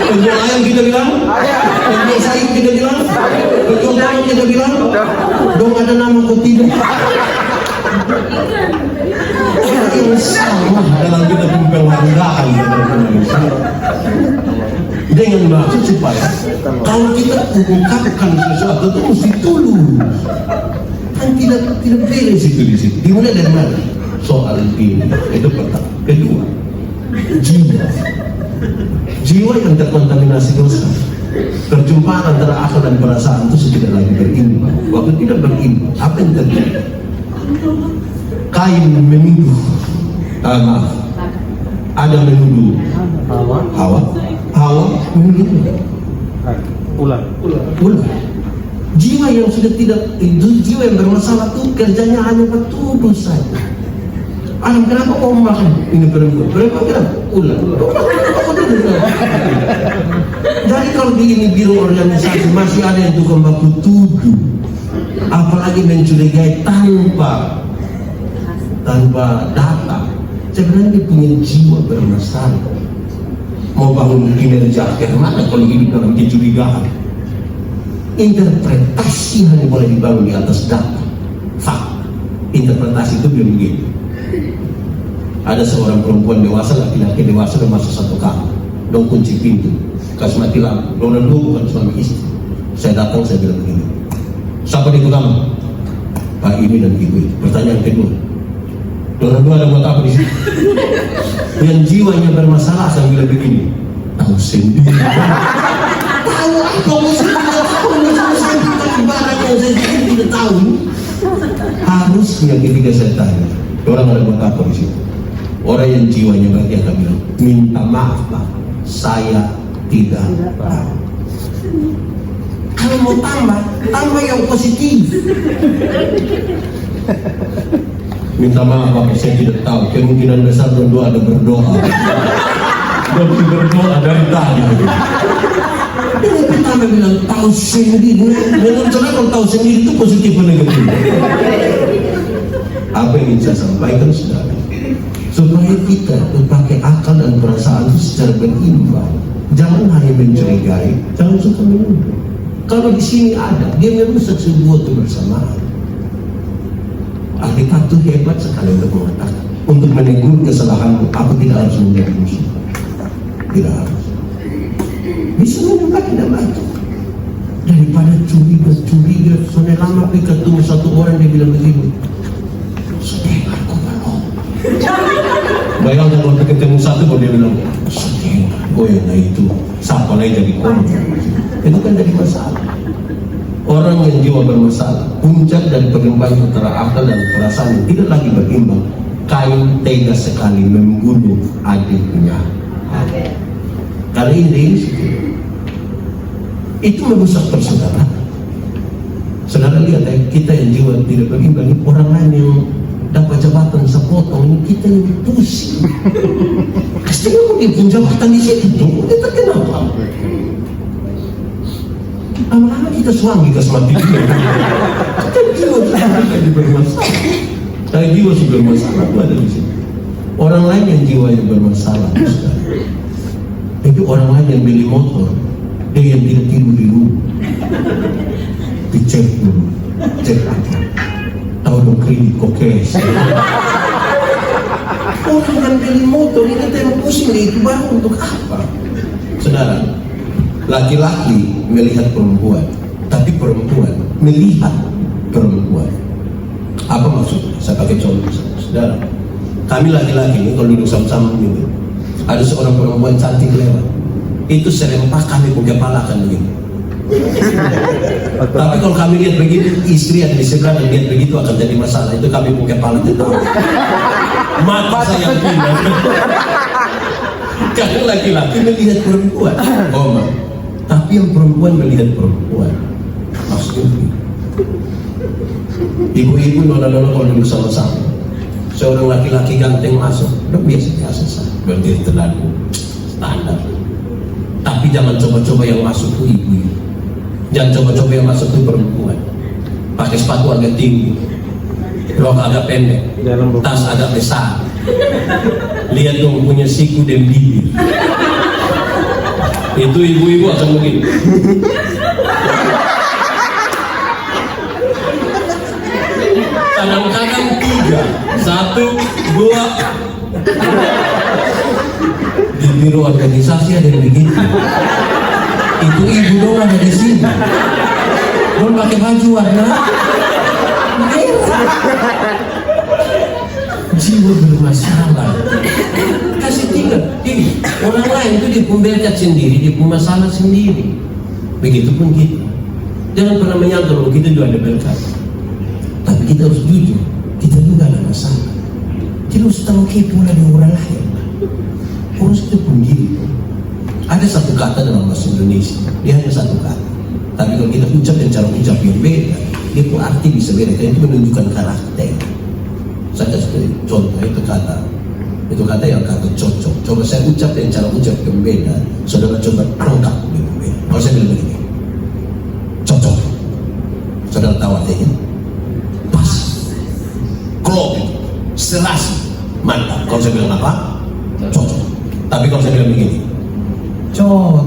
Penjual ayam kita bilang, penjual sayur kita bilang, penjual ayam kita bilang, dong ada nama kok tidak. Yang salah dalam kita penghargaan dengan maksud supaya kalau kita mengungkapkan sesuatu itu mesti tulus. Kan tidak beres itu di situ. Dimulai dari mana? Soal ini itu pertama. Kedua, jiwa yang terkontaminasi dosa. Perjumpaan antara akal dan perasaan itu tidak lagi berimbang. Waktu tidak berimbang, apa yang terjadi? Kain menuduh, Adam menuduh Hawa menuduh ular. Jiwa yang sudah tidak, jiwa yang bermasalah itu kerjanya hanya bertuduh saja. Adam, kenapa kau makan ini perempuan? Perempuan kenapa? Ular. Jadi kalau di ini biro organisasi masih ada yang tukang baku tuduh, apalagi mencurigai tanpa data. Sebenarnya dia punya jiwa bermasalah. Mau bangun kinerja mana kalau hidup dalam kecurigaan? Interpretasi hanya boleh dibangun di atas data, fakta. Interpretasi itu belum begitu. Ada seorang perempuan dewasa, laki-laki dewasa dan masuk satu kamar, dong kunci pintu, kasih mati lampu, dong bukan suami istri. Saya datang, saya bilang begini, siapa di itu kamar? Pak ini dan ibu itu. Pertanyaan kedua, dong ada buat apa di sini? Yang jiwanya bermasalah, saya bilang begini, tahu sendiri. Tahu apa barang yang saya tidak tahu. Harusnya ketika saya tanya, orang ada buat apa di situ? Orang yang jiwanya bahagia akan bilang, minta maaf Pak, saya tidak tahu. Kalau mau tambah yang positif. Minta maaf Pak, saya tidak tahu. Kemungkinan besar berdoa ada berdoa. Dan berdoa dari tadi. Ini pertama bilang tahu sendiri. Menurut saya kalau tahu sendiri itu positif atau negatif? Apa yang ingin saya sampaikan saudara? Supaya kita pakai akal dan perasaan itu secara berimbang. Jangan hanya mencurigai, jangan suka menuduh. Kalau di sini ada, dia merusak sebuah kebersamaan. Alkitab itu hebat sekali untuk mengatakan, untuk menegur kesalahanmu, aku tidak harus menjadi musuh. Tidak harus. Bisa menyembah tidak mati. Daripada curiga, soalnya lama pergi ketemu satu orang dia bilang begini, sedih aku belum. Bayangkan kalau ketemu satu kalau dia bilang, sedih, nah itu, siapa lagi jadi korban? Itu kan jadi masalah. Orang yang jiwa bermasalah, puncak dari pengembangan antara akal dan perasaan tidak lagi berimbang. Kain tega sekali membunuh adiknya. Kali ini itu merusak persaudaraan. Saudara lihat kita yang jiwa tidak berimbang, orang lain yang dapat jabatan sepotong, ini kita yang pusing. Pasti mau dia pun jabatan di situ, kita kenapa? Lama-lama kita suami ke semati dia. Kita jiwa jadi bermasalah. Saya jiwa sih bermasalah, itu ada di sini. Orang lain yang jiwanya bermasalah, itu orang lain yang beli motor, dia yang tidak tidur di rumah, dicek dulu, cek aja, tahu dong kredit kokes. Orang yang beli motor ini kita pusing itu baru untuk apa? Saudara, laki-laki melihat perempuan, tapi perempuan melihat perempuan. Apa maksudnya? Saya pakai contoh, saudara. Kami laki-laki ini kalau duduk sama-sama ini, ada seorang perempuan cantik lewat, itu serempak kami pun kepala akan begini. Tapi kalau kami lihat begitu, istri ada di sebelah dan lihat begitu akan jadi masalah. Itu kami pun kepala tetap. Mata saya pindah. Karena laki-laki melihat perempuan, tapi yang perempuan melihat perempuan. Maksudnya, ibu-ibu nona-nona kalau duduk sama-sama, seorang laki-laki ganteng masuk, udah biasa-biasa saja, berarti terlalu standar. Tapi jangan coba-coba yang masuk itu ibu-ibu, jangan coba-coba yang masuk itu perempuan. Pakai sepatu agak tinggi, rok agak pendek, tas agak besar. Lihat dong punya siku dan bibir. Itu ibu-ibu akan begini. Kadang-kadang 3, 1, 2. Di biro organisasi ada yang begitu. Itu ibu dong ada di sini. Belum pakai baju warna jiwa bermasalah. Kasih tinggal. Orang lain itu dia pun berkat sendiri, dia pun masalah sendiri. Begitupun kita. Jangan pernah menyangka bahwa kita juga ada berkat. Tapi kita harus jujur, kita juga ada masalah. Kita harus tahu pula dengan orang lain. Harus itu pun gitu. Ada satu kata dalam bahasa Indonesia, dia hanya satu kata. Tapi kalau kita ucap dan cara ucap yang beda, dia pun arti bisa beda. Dan itu menunjukkan karakter. Saya kasih contoh itu kata yang kata cocok. Coba saya ucap dengan cara ucap yang beda. Saudara coba angkat dengan beda. Kalau saya bilang begini, cocok. Saudara tahu artinya? Pas, klop, serasi, mantap. Kalau saya bilang apa? Cocok. Tapi kalau saya bilang begini, cocok,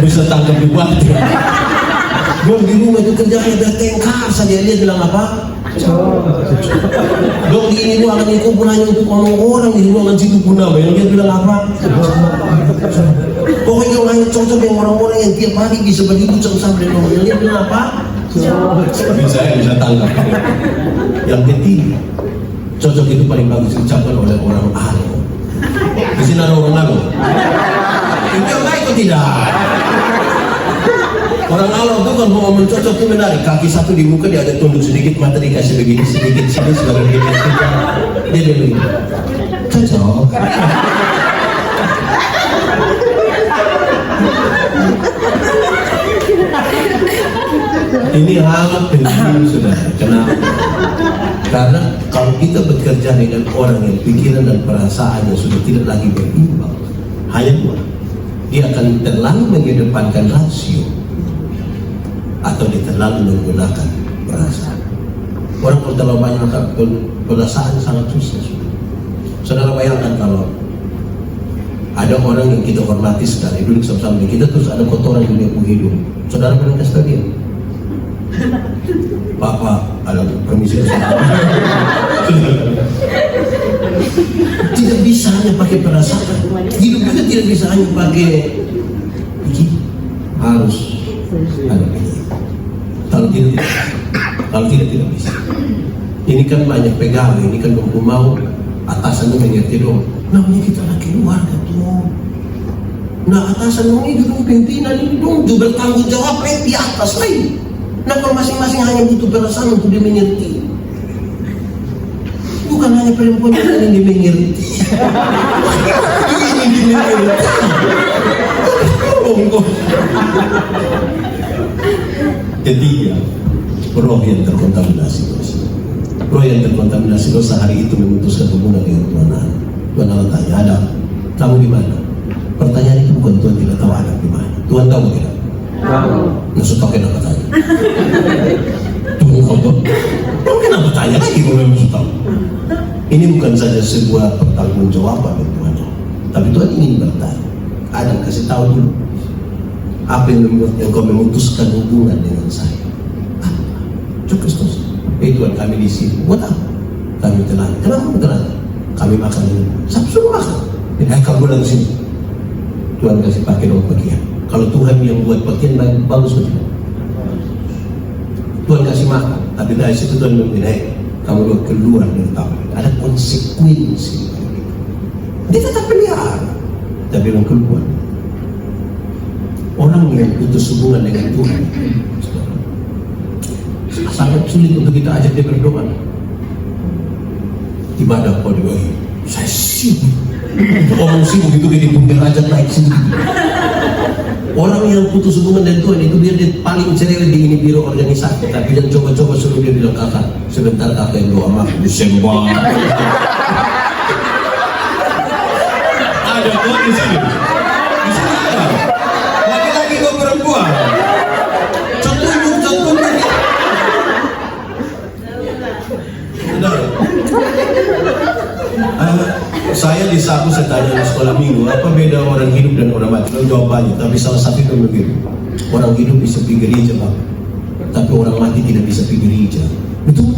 bisa tangkap di waktu. Dong di rumah itu kerjanya bertengkar saja, dia bilang apa? Dong di ini ruangan ini kumpul hanya untuk ngomong orang, di ruangan situ pun nama yang dia bilang apa? Pokoknya orang yang cocok dengan orang-orang yang tiap hari bisa begitu sama dengan orang yang dia bilang apa? Bisa tangkap. Yang ketiga, cocok itu paling bagus diucapkan oleh orang alim. Di sini ada orang alim. Itu baik atau tidak? Orang awam itu kan mau ngomong cocok itu menarik. Kaki satu di muka, dia ada tunduk sedikit, mata dikasih begini sedikit, sini sebagai begini. Dia begini. Cocok. Ini hal penting, saudara. Kenapa? Karena kalau kita bekerja dengan orang yang pikiran dan perasaannya sudah tidak lagi berimbang, hanya dua, dia akan terlalu mengedepankan rasio atau dia terlalu menggunakan perasaan. Orang kalau terlalu banyak perasaan sangat susah. Saudara bayangkan kalau ada orang yang kita hormati sekali, duduk sama-sama kita, terus ada kotoran yang dia hidung. Saudara pernah kasih tahu dia? Papa, ada permisi. Tidak bisa hanya pakai perasaan. Hidup juga tidak bisa hanya pakai pikir. Harus ada pikir. Kalau tidak bisa. Ini kan banyak pegawai, ini kan mau atasan itu mengerti dong. Namanya kita lagi keluarga tuh. Nah atasan ini duduk pimpinan ini dong juga bertanggung jawab di atas lain. Nah kalau masing-masing hanya butuh perasaan untuk dia mengerti, bukan hanya perempuan yang ingin mengerti, ini mengerti. Ketiga, roh yang terkontaminasi dosa. Roh yang terkontaminasi dosa hari itu memutuskan hubungan dengan Tuhan Allah. Tuhan Allah tanya, Adam, kamu di mana? Pertanyaan itu bukan Tuhan tidak tahu Adam di mana. Tuhan tahu tidak? Maksud pakai nama tanya. Tuhan tahu. Kenapa tanya lagi kalau maksud tahu? Ini bukan saja sebuah pertanggungjawaban dari Tuhan, tapi Tuhan ingin bertanya. Adam kasih tahu dulu. Apa yang membuat engkau memutuskan hubungan dengan saya? Apa? Cukup Kristus. Tuhan kami di sini. Buat apa? Kami tenang. Kenapa tenang? Kami makan ini. Siapa suruh makan? Kamu bilang di sini. Tuhan kasih pakai dong pakaian. Kalau Tuhan yang buat pakaian bagus betul. Tuhan kasih makan, tapi dari situ Tuhan bilang, kamu udah keluar dari taman. Ada konsekuensi. Dia tetap pelihara, tapi belum keluar. Orang yang putus hubungan dengan Tuhan sangat sulit untuk kita ajak dia berdoa. Ibadah kau doa, saya sibuk. Orang sibuk itu dia dipunggir aja naik sini. Orang yang putus hubungan dengan Tuhan itu dia paling cerewet di ini biro organisasi. Tapi yang coba-coba suruh dia bilang, kakak sebentar kakak yang doa maaf disembah. Ada Tuhan di sini. Di sini ada. Laki-laki kau perempuan. Contohnya. Saya disapu, saya tanya di sekolah minggu, apa beda orang hidup dan orang mati? Lalu jawabannya, tapi salah satu itu begitu. Orang hidup bisa pergi gereja, Pak, tapi orang mati tidak bisa pergi gereja. Betul?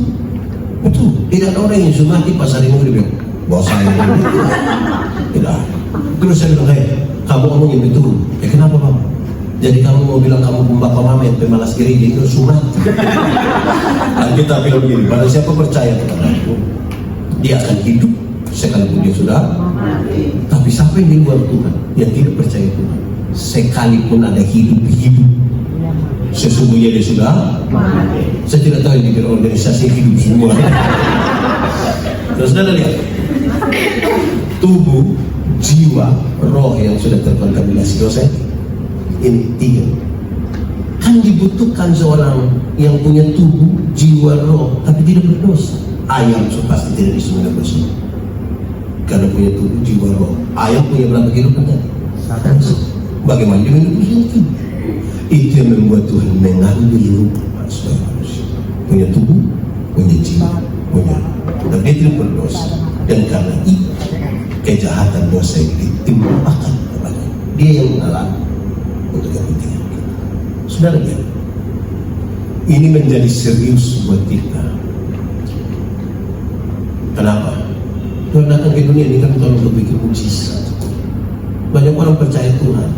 Betul. Tidak ada orang yang sudah mati pas hari minggu dia bilang, bahwa saya tidak. Terus saya bilang, kamu ngomongin betul. Kenapa, Pak? Jadi kamu mau bilang kamu bapak mama yang pemalas gereja itu sunat? Kita bilang begini, pada siapa percaya kepada aku, dia akan hidup sekalipun dia sudah mati. Tapi siapa yang di luar Tuhan yang tidak percaya Tuhan, sekalipun ada hidup sesungguhnya dia sudah mati. Saya tidak tahu yang dikira organisasi hidup semua. Terus Anda lihat tubuh, jiwa, roh yang sudah terkontaminasi dosa. Ini tiga. Kan dibutuhkan seorang yang punya tubuh, jiwa, roh, tapi tidak berdosa. Ayam pasti tidak bisa berdosa. Karena punya tubuh, jiwa, roh. Ayam punya berapa kehidupan tadi? Bagaimana dia hidup? Itu yang membuat Tuhan mengambil rupa sebagai manusia. Punya tubuh, punya jiwa, punya roh. Dan dia tidak berdosa. Dan karena itu kejahatan dosa itu ditimpakan kepada dia yang mengalami untuk kepentingan kita. Saudara, ini menjadi serius buat kita. Kenapa? Tuhan datang ke dunia ini kan untuk bikin mujizat. Banyak orang percaya Tuhan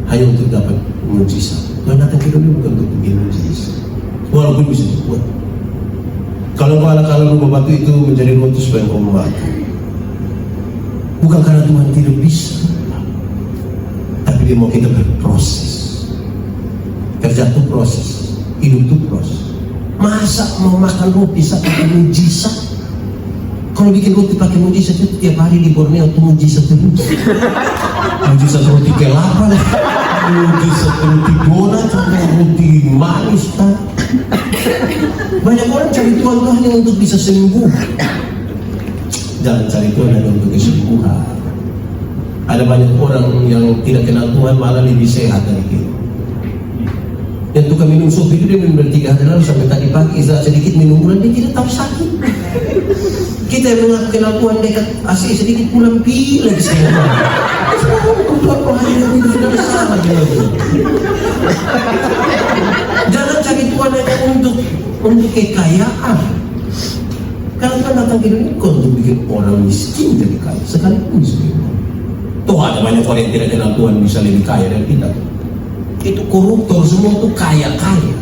hanya untuk dapat mujizat. Tuhan datang ke dunia bukan untuk bikin mujizat, walaupun bisa dibuat. Kalau rumah batu itu menjadi roti supaya kau membatu, bukan karena Tuhan tidak bisa, tapi dia mau kita berproses. Kerja itu proses, hidup itu proses. Masa mau makan roti pakai mujizat? Kalau bikin roti pakai mujizat itu tiap hari di Borneo itu mujizat terus. Mujizat roti kelapa, mujizat roti donat, roti manis. Banyak orang cari Tuhan hanya untuk bisa sembuh. Jangan cari Tuhan hanya untuk kesembuhan. Ada banyak orang yang tidak kenal Tuhan malah lebih sehat dari kita. Yang tukang minum sup itu dia minum 3 hari lalu sampai tadi pagi, istirahat sedikit minum bulan dia tidak tahu sakit. Kita yang mengaku kenal Tuhan dekat asik sedikit pulang pilih lagi semua. Tuhan penghajian itu sudah salah. Jangan cari Tuhan hanya untuk kekayaan. Karena Tuhan datang ke dunia untuk bikin orang miskin jadi kaya sekalipun miskin. Tuh ada banyak orang yang tidak kenal Tuhan bisa lebih kaya dari kita. Itu koruptor semua tuh kaya-kaya.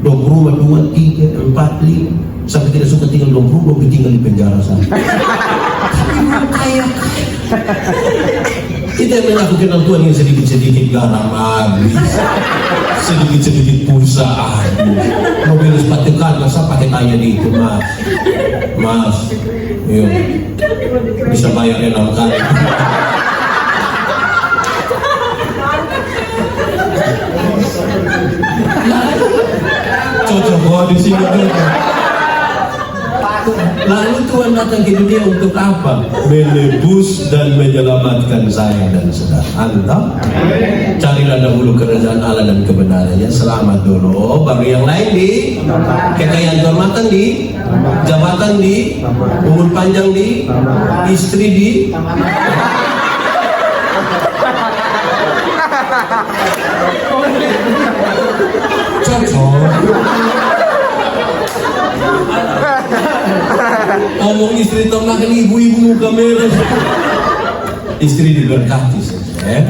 Dong rumah 2, 3, 4, 5 sampai tidak suka tinggal dong rumah, tinggal di penjara sana. Tapi kaya-kaya. Kita yang mengaku kenal Tuhan yang sedikit-sedikit garam habis, sedikit-sedikit pulsa habis, mobil sepatu kan masa pakai tanya di itu mas, yuk bisa bayar 6 kali. Cocok kok di sini. Lalu Tuhan datang ke dunia untuk apa? Menebus dan menyelamatkan saya dan saudara. Anda carilah dahulu kerajaan Allah dan kebenarannya. Selamat dulu. Baru yang lain di kekayaan kehormatan di, jabatan di, umur panjang di, istri di. Ngomong istri tau makan ibu-ibu muka merah. Istri diberkati saja.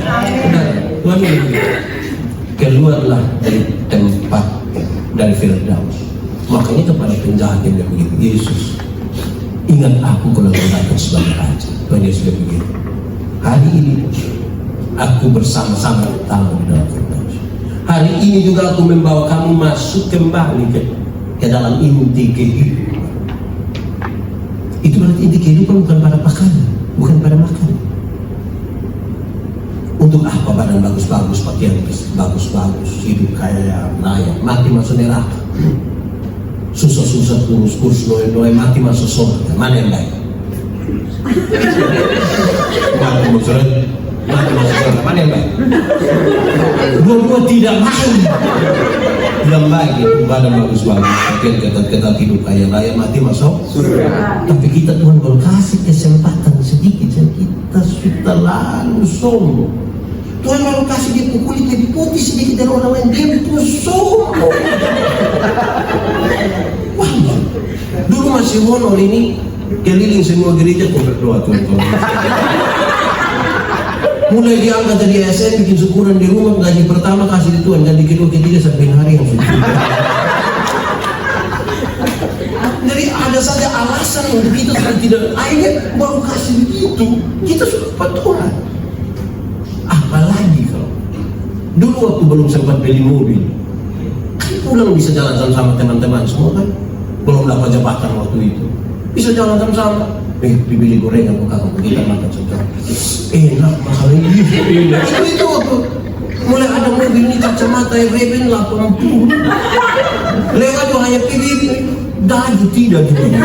Tuhan keluarlah dari tempat, dari Firdaus. Makanya kepada penjahat yang begitu, Yesus, ingat aku kalau kau datang sebagai raja. Tuhan Yesus begitu. Hari ini aku bersama-sama tamu di dalam Firdaus. Hari ini juga aku membawa kamu masuk kembali ke dalam inti kehidupan. Itu berarti inti kehidupan bukan pada pakaian, bukan pada makan. Untuk apa badan bagus-bagus, pakaian bagus-bagus, hidup kaya layak, mati masuk neraka. Susah-susah kurus-kurus, noe-noe, mati masuk surga. Mana yang baik? Mati masuk surga, mana yang baik? Dua-dua tidak baik. Yang baik itu badan bagus-bagus, pakaian ketat-ketat, hidup kaya layak, mati masuk surga. Tapi kita Tuhan kalau kasih kesempatan sedikit, kita sudah lalu sombong. Tuhan baru kasih dia kulit lebih putih sedikit dari orang lain, dia itu sombong. Wah, dulu masih honor ini keliling semua gereja kau berdoa Tuhan. Mulai diangkat dari ASN bikin syukuran di rumah, gaji pertama kasih di Tuhan, gaji kedua ketiga sampai hari yang sudah. Jadi ada saja alasan untuk kita tidak akhirnya baru kasih begitu, kita sudah patuhan. Apalagi kalau dulu waktu belum sempat beli mobil, kan pulang bisa jalan sama teman-teman semua kan, belum dapat jabatan waktu itu, bisa jalan sama. Dibeli gorengan ke kakak kita makan saja. Enak mahal ini. Itu waktu Mulai ada mobil ini kacamata yang Ray-Ban 80. Lewat tuh hanya pilih daju tidak juga.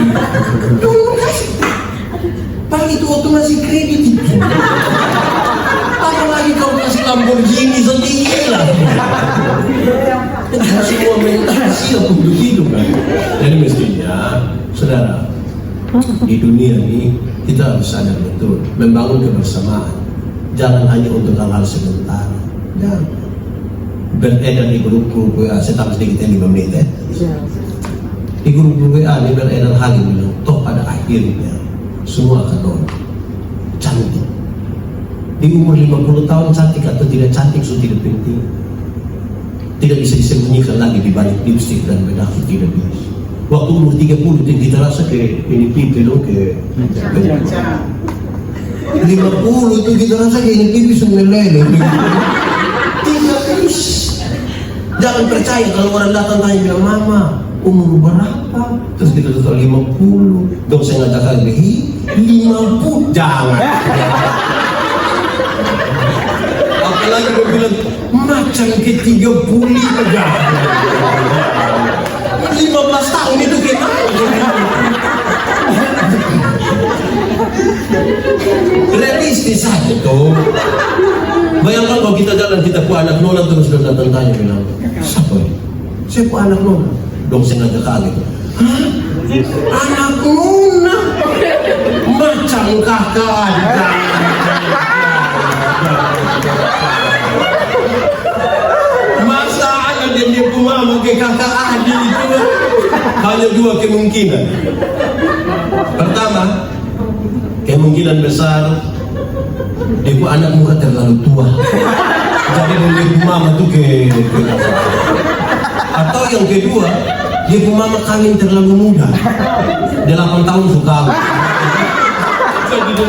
Pak itu waktu masih kredit itu. Apalagi kau kasih Lamborghini sendiri lah. Semua mental siap untuk hidup kan. Jadi mestinya, saudara, di dunia ini kita harus sadar betul membangun kebersamaan. Jangan hanya untuk hal-hal sebentar. Jangan beredar di grup-grup WA. Saya tambah sedikit 5 menit ya. Di grup-grup WA ini beredar hal yang bilang, toh pada akhirnya semua akan normal, cantik. Di umur 50 tahun cantik atau tidak cantik sudah tidak penting. Tidak bisa disembunyikan lagi di balik lipstik dan bedak, tidak bisa. Waktu umur 30 kita rasa ke ini pipi dong ke 50 itu kita rasa ke ini pipi semelele. Tidak bisa. Jangan percaya kalau orang datang tanya bilang, mama umur berapa? Terus kita kata 50. Dong saya ngajak lagi 50. Jangan. Apalagi dia bilang macam ke 30 aja. 15 tahun itu gimana? Realistis saja tuh. Bayangkan kalau kita jalan, kita pu anak nona terus datang tanya bilang, siapa ini? Siapa anak nona? Dong saya ngajak kaget. Hah? Anak nona? Macam kakak aja. Masa anak dia mama ke kakak adik itu hanya 2 kemungkinan. Pertama, kemungkinan besar dia anak muka terlalu tua, jadi dia mama tuh ke kakak. Atau yang kedua, dia mama kawin terlalu muda, 8 tahun suka. Jadi dia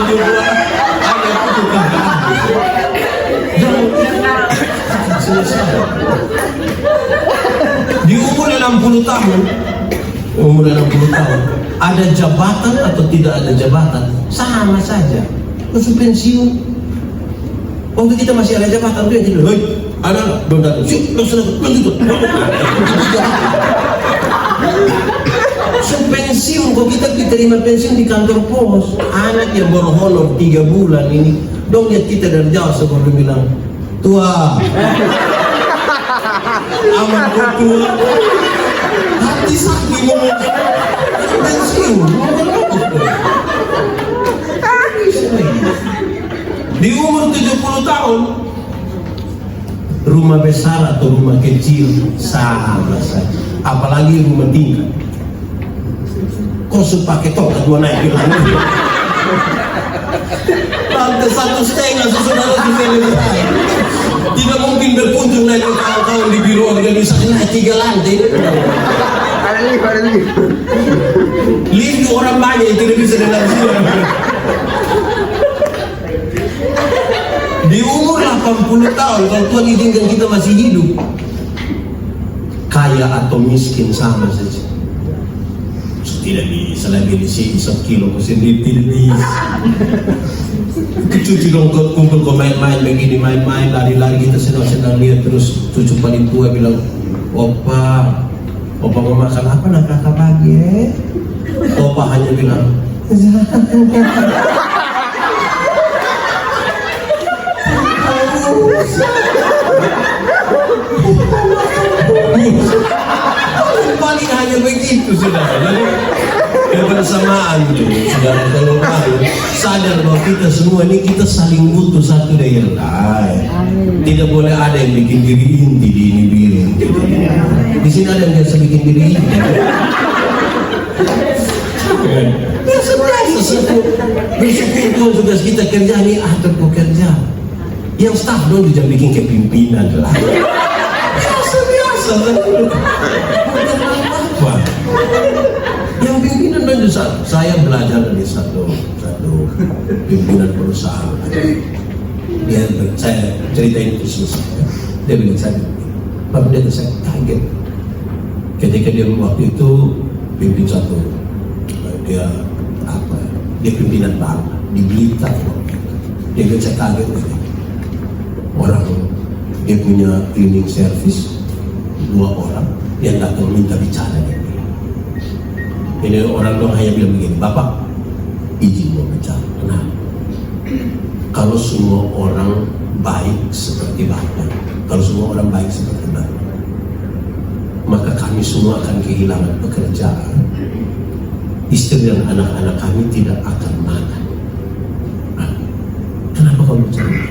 anak itu kakak. Di umur 60 tahun, ada jabatan atau tidak ada jabatan sama saja. Masuk pensiun. Waktu kita masih ada jabatan dia jadi, hei, anak belum datang, lanjut. So pensiun, kok kita diterima pensiun di kantor pos, anak yang baru honor 3 bulan ini, dong lihat kita dari jauh sebelum bilang, tua, aman kau tua, hati sakit mau pensiun. Di umur 70 tahun, rumah besar atau rumah kecil sama saja, apalagi rumah tingkat. Kau pakai tongkat 2 naik di langit. Lantai 1,5 saudara selesai. Tidak mungkin berkunjung naik ke kawan-kawan di biro organisasi naik 3 lantai. Lift orang banyak yang tidak bisa dalam sini. Di umur 80 tahun, kalau Tuhan izinkan kita masih hidup, kaya atau miskin sama saja. Tidak bisa lagi isap kilo sendiri, tidak bisa. Cucu dong kumpul kau main-main begini, main-main lari-lari, kita senang-senang lihat. Terus cucu paling tua bilang, opa mau makan apa nak kakak bagi? Opa hanya bilang, paling hanya begitu saudara. Kebersamaan itu saudara, kalau sadar bahwa kita semua ini kita saling butuh satu dengan lain. Tidak boleh ada yang bikin diri inti di ini biru. Di sini ada yang biasa bikin diri inti. Biasa-biasa satu bersyukur tugas kita kerja ini atau pekerja. Yang staff dong jangan bikin kepimpinan lah. Biasa-biasa. Yang pimpinan dan saya belajar dari satu pimpinan perusahaan. Saya ceritain itu selesai. Dia bilang saya kaget ketika dia waktu itu pimpin satu, dia pimpinan bank di Blitar. Dia bilang saya kaget orang dia punya cleaning service 2 orang yang datang minta bicara dia. Ini orang dong hanya bilang begini, Bapak izin mau bicara. Kenapa? Kalau semua orang baik seperti Bapak, kalau semua orang baik seperti Bapak, maka kami semua akan kehilangan pekerjaan. Istri dan anak-anak kami tidak akan makan. Nah, kenapa kamu bicara?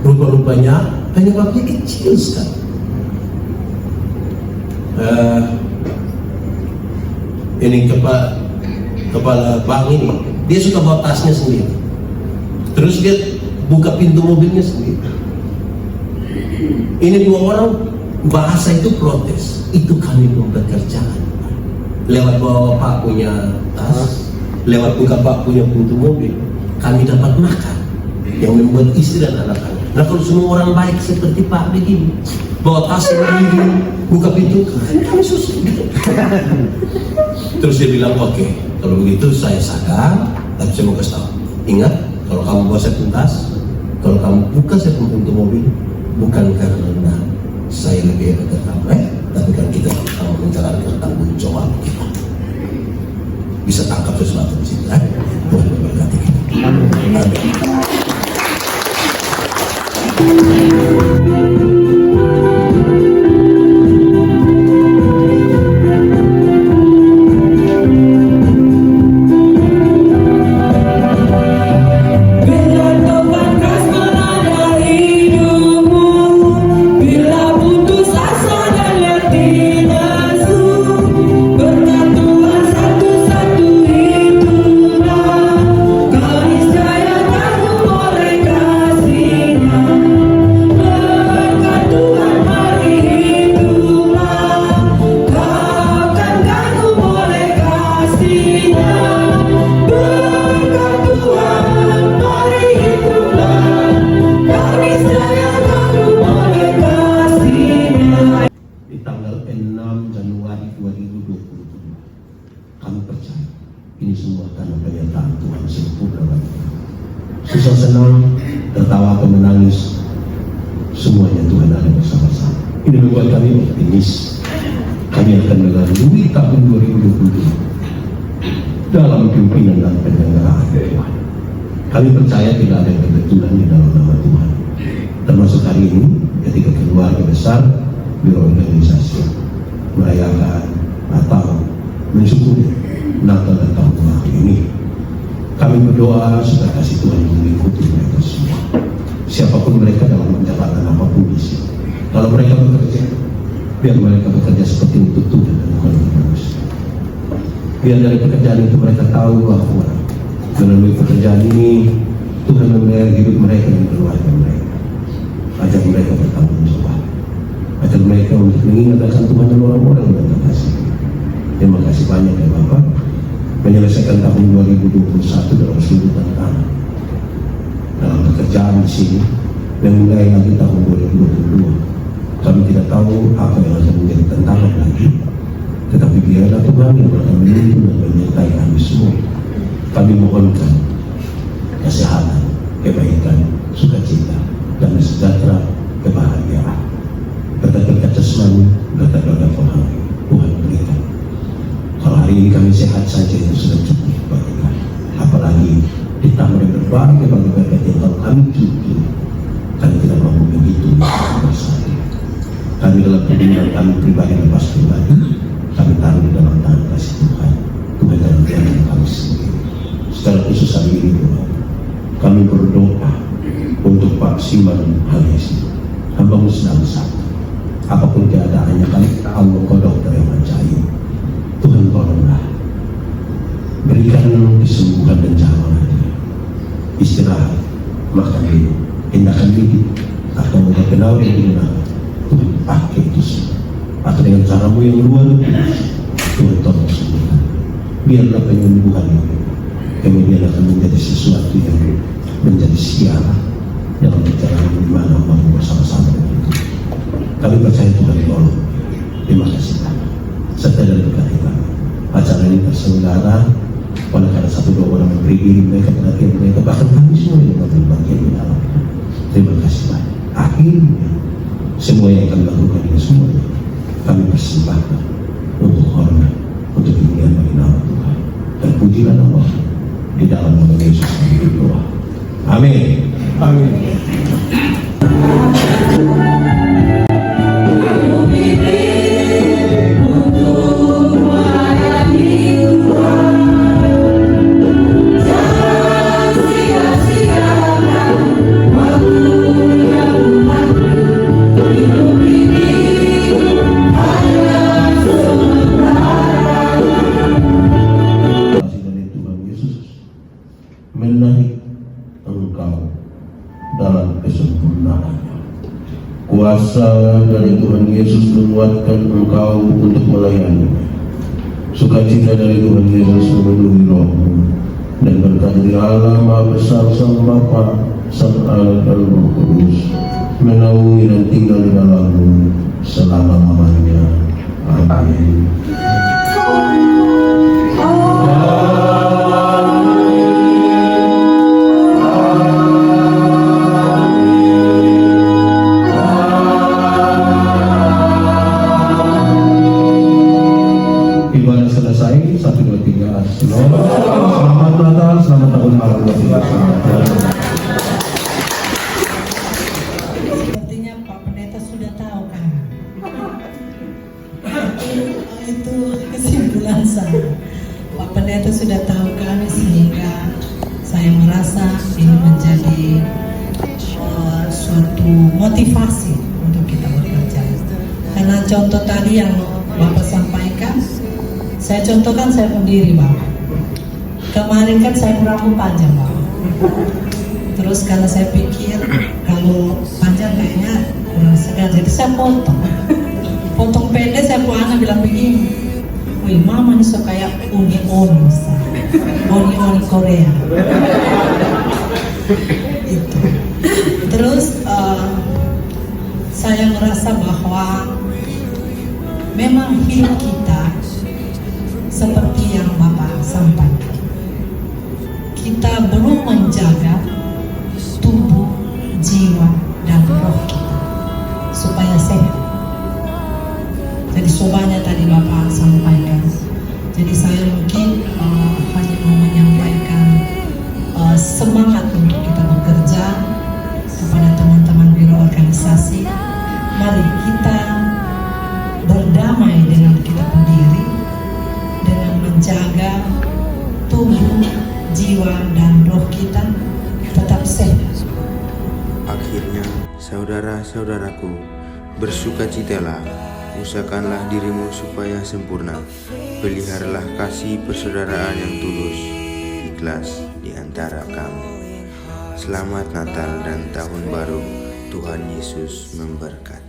Rupa-rupanya hanya babnya kecil sekali. Ini kepala bank ini, dia suka bawa tasnya sendiri. Terus dia buka pintu mobilnya sendiri. Ini 2 orang bahasa itu protes. Itu kami pekerjaan. Lewat bawa Pak punya tas, lewat buka Pak punya pintu mobil, kami dapat makan. Yang membuat istri dan anak-anak. Nah kalau semua orang baik seperti Pak begini, bawa tas sendiri, buka pintu, kami susah. Terus dia bilang, oke, kalau begitu saya sadar, tapi saya mau kasih tahu. Ingat, kalau kamu bawa saya tas, kalau kamu buka saya pintu mobil, bukan karena saya lebih hebat dari kamu, tapi kan kita mau menjalankan tanggung jawab kita. Bisa tangkap sesuatu di sini, Tuhan memberkati kita. Amin. Susah senang, tertawa atau menangis, semuanya Tuhan ada bersama-sama. Ini membuat kami optimis. Kami akan melalui tahun 2022 dalam pimpinan dan penyelenggaraan Tuhan. Kami percaya tidak ada kebetulan di dalam nama Tuhan. Termasuk hari ini ketika keluarga besar berorganisasi merayakan atau mensyukuri Natal dan tahun baru ini. Kami berdoa supaya kasih Tuhan mengikuti mereka semua. Siapapun mereka dalam menjalankan apapun di sini. Kalau mereka bekerja, biar mereka bekerja seperti untuk Tuhan dan untuk manusia. Biar dari pekerjaan itu mereka tahu bahwa melalui pekerjaan ini Tuhan membayar hidup mereka dan keluarga mereka. Ajar mereka bertanggung jawab. Ajar mereka untuk mengingat akan Tuhan dan orang-orang yang terkasih. Terima kasih banyak ya Bapak. Menyelesaikan tahun 2021 dalam seluruh tantangan dalam pekerjaan di sini, memulai lagi tahun 2022. Kami tidak tahu apa yang akan menjadi tantangan lagi, tetapi biarlah Tuhan yang akan menuntun dan menyertai kami semua. Kami mohonkan kesehatan, kebaikan, sukacita, dan sejahtera, kebahagiaan. Berkat-berkat jasmani, berkat-berkat rohani, Tuhan berikan. Kalau hari ini kami sehat saja itu sudah cukup bagi kami. Apalagi ditambah berbagai berkat yang kalau kami cukup, kami tidak mampu begitu bersama. Kami dalam hubungan kami pribadi lepas pribadi, kami taruh di dalam tangan kasih Tuhan. Tuhan dalam jalan kami sendiri. Secara khusus hari ini Tuhan, kami berdoa untuk Pak Siman Halesi. Hamba-Mu sedang sakit. Apapun keadaannya, kami Allah Kau dokter yang percaya. Tuhan tolonglah, berikan kesembuhan dan jamaah dia. Istirahat, makan minum, tindakan hidup, atau obat penawar yang digunakan. Tuhan pakai itu semua. Atau dengan caramu yang luar biasa, Tuhan tolong sembuhkan. Biarlah penyembuhan ini kemudian akan menjadi sesuatu yang menjadi siara dalam perjalanan di mana mau bersama-sama dengan itu. Kami percaya Tuhan tolong. Terima kasih Tuhan. Serta dan berkati kami. Acara ini terselenggara oleh karena 1-2 orang memberi diri mereka, perhatian mereka, bahkan kami semua yang mengambil bagian di dalam. Terima kasih banyak. akhirnya semua yang kami lakukan ini semuanya kami persembahkan untuk hormat, untuk kemuliaan bagi nama Tuhan. Dan pujilah Allah di dalam nama Yesus kami berdoa. Amin. Amin. Menarik engkau dalam kesempurnaannya. Kuasa dari Tuhan Yesus menguatkan engkau untuk melayani. Sukacita dari Tuhan Yesus memenuhi rohmu, dan berkat dari Allah Maha Besar Sang Bapa, Sang Anak dan Roh Kudus menaungi dan tinggal di dalammu selama-lamanya. Amin. Ibadah selesai, 1, 2, 3. Selamat Natal, selamat tahun baru. Sepertinya Pak Pendeta sudah tahu kan? Itu kesimpulan saya. Pak Pendeta sudah tahu kan, sehingga saya merasa ini menjadi suatu motivasi untuk kita bekerja. Karena contoh tadi yang Bapak sampaikan, saya contohkan saya sendiri, Bapak. Kemarin kan saya berambut panjang, Bapak. Terus karena saya pikir kalau panjang kayaknya kurang segar, jadi saya potong pendek. Saya pun anak bilang begini, wih mama ini so kayak oni Korea. Itu. Terus saya merasa bahwa memang hidup kita seperti yang Bapak sampaikan, kita belum menjaga tubuh, jiwa, dan roh kita supaya sehat. Jadi sobanya tadi Bapak sampaikan. Jadi saya mungkin hanya mau menyampaikan semangat untuk kita bekerja kepada teman-teman biro organisasi. Mari kita berdamai dengan kita sendiri dengan menjaga tubuh, jiwa, dan roh kita tetap sehat. Akhirnya, saudara-saudaraku, bersukacitalah, usahakanlah dirimu supaya sempurna. Peliharalah kasih persaudaraan yang tulus, ikhlas di antara kamu. Selamat Natal dan Tahun Baru. Tuhan Yesus memberkati.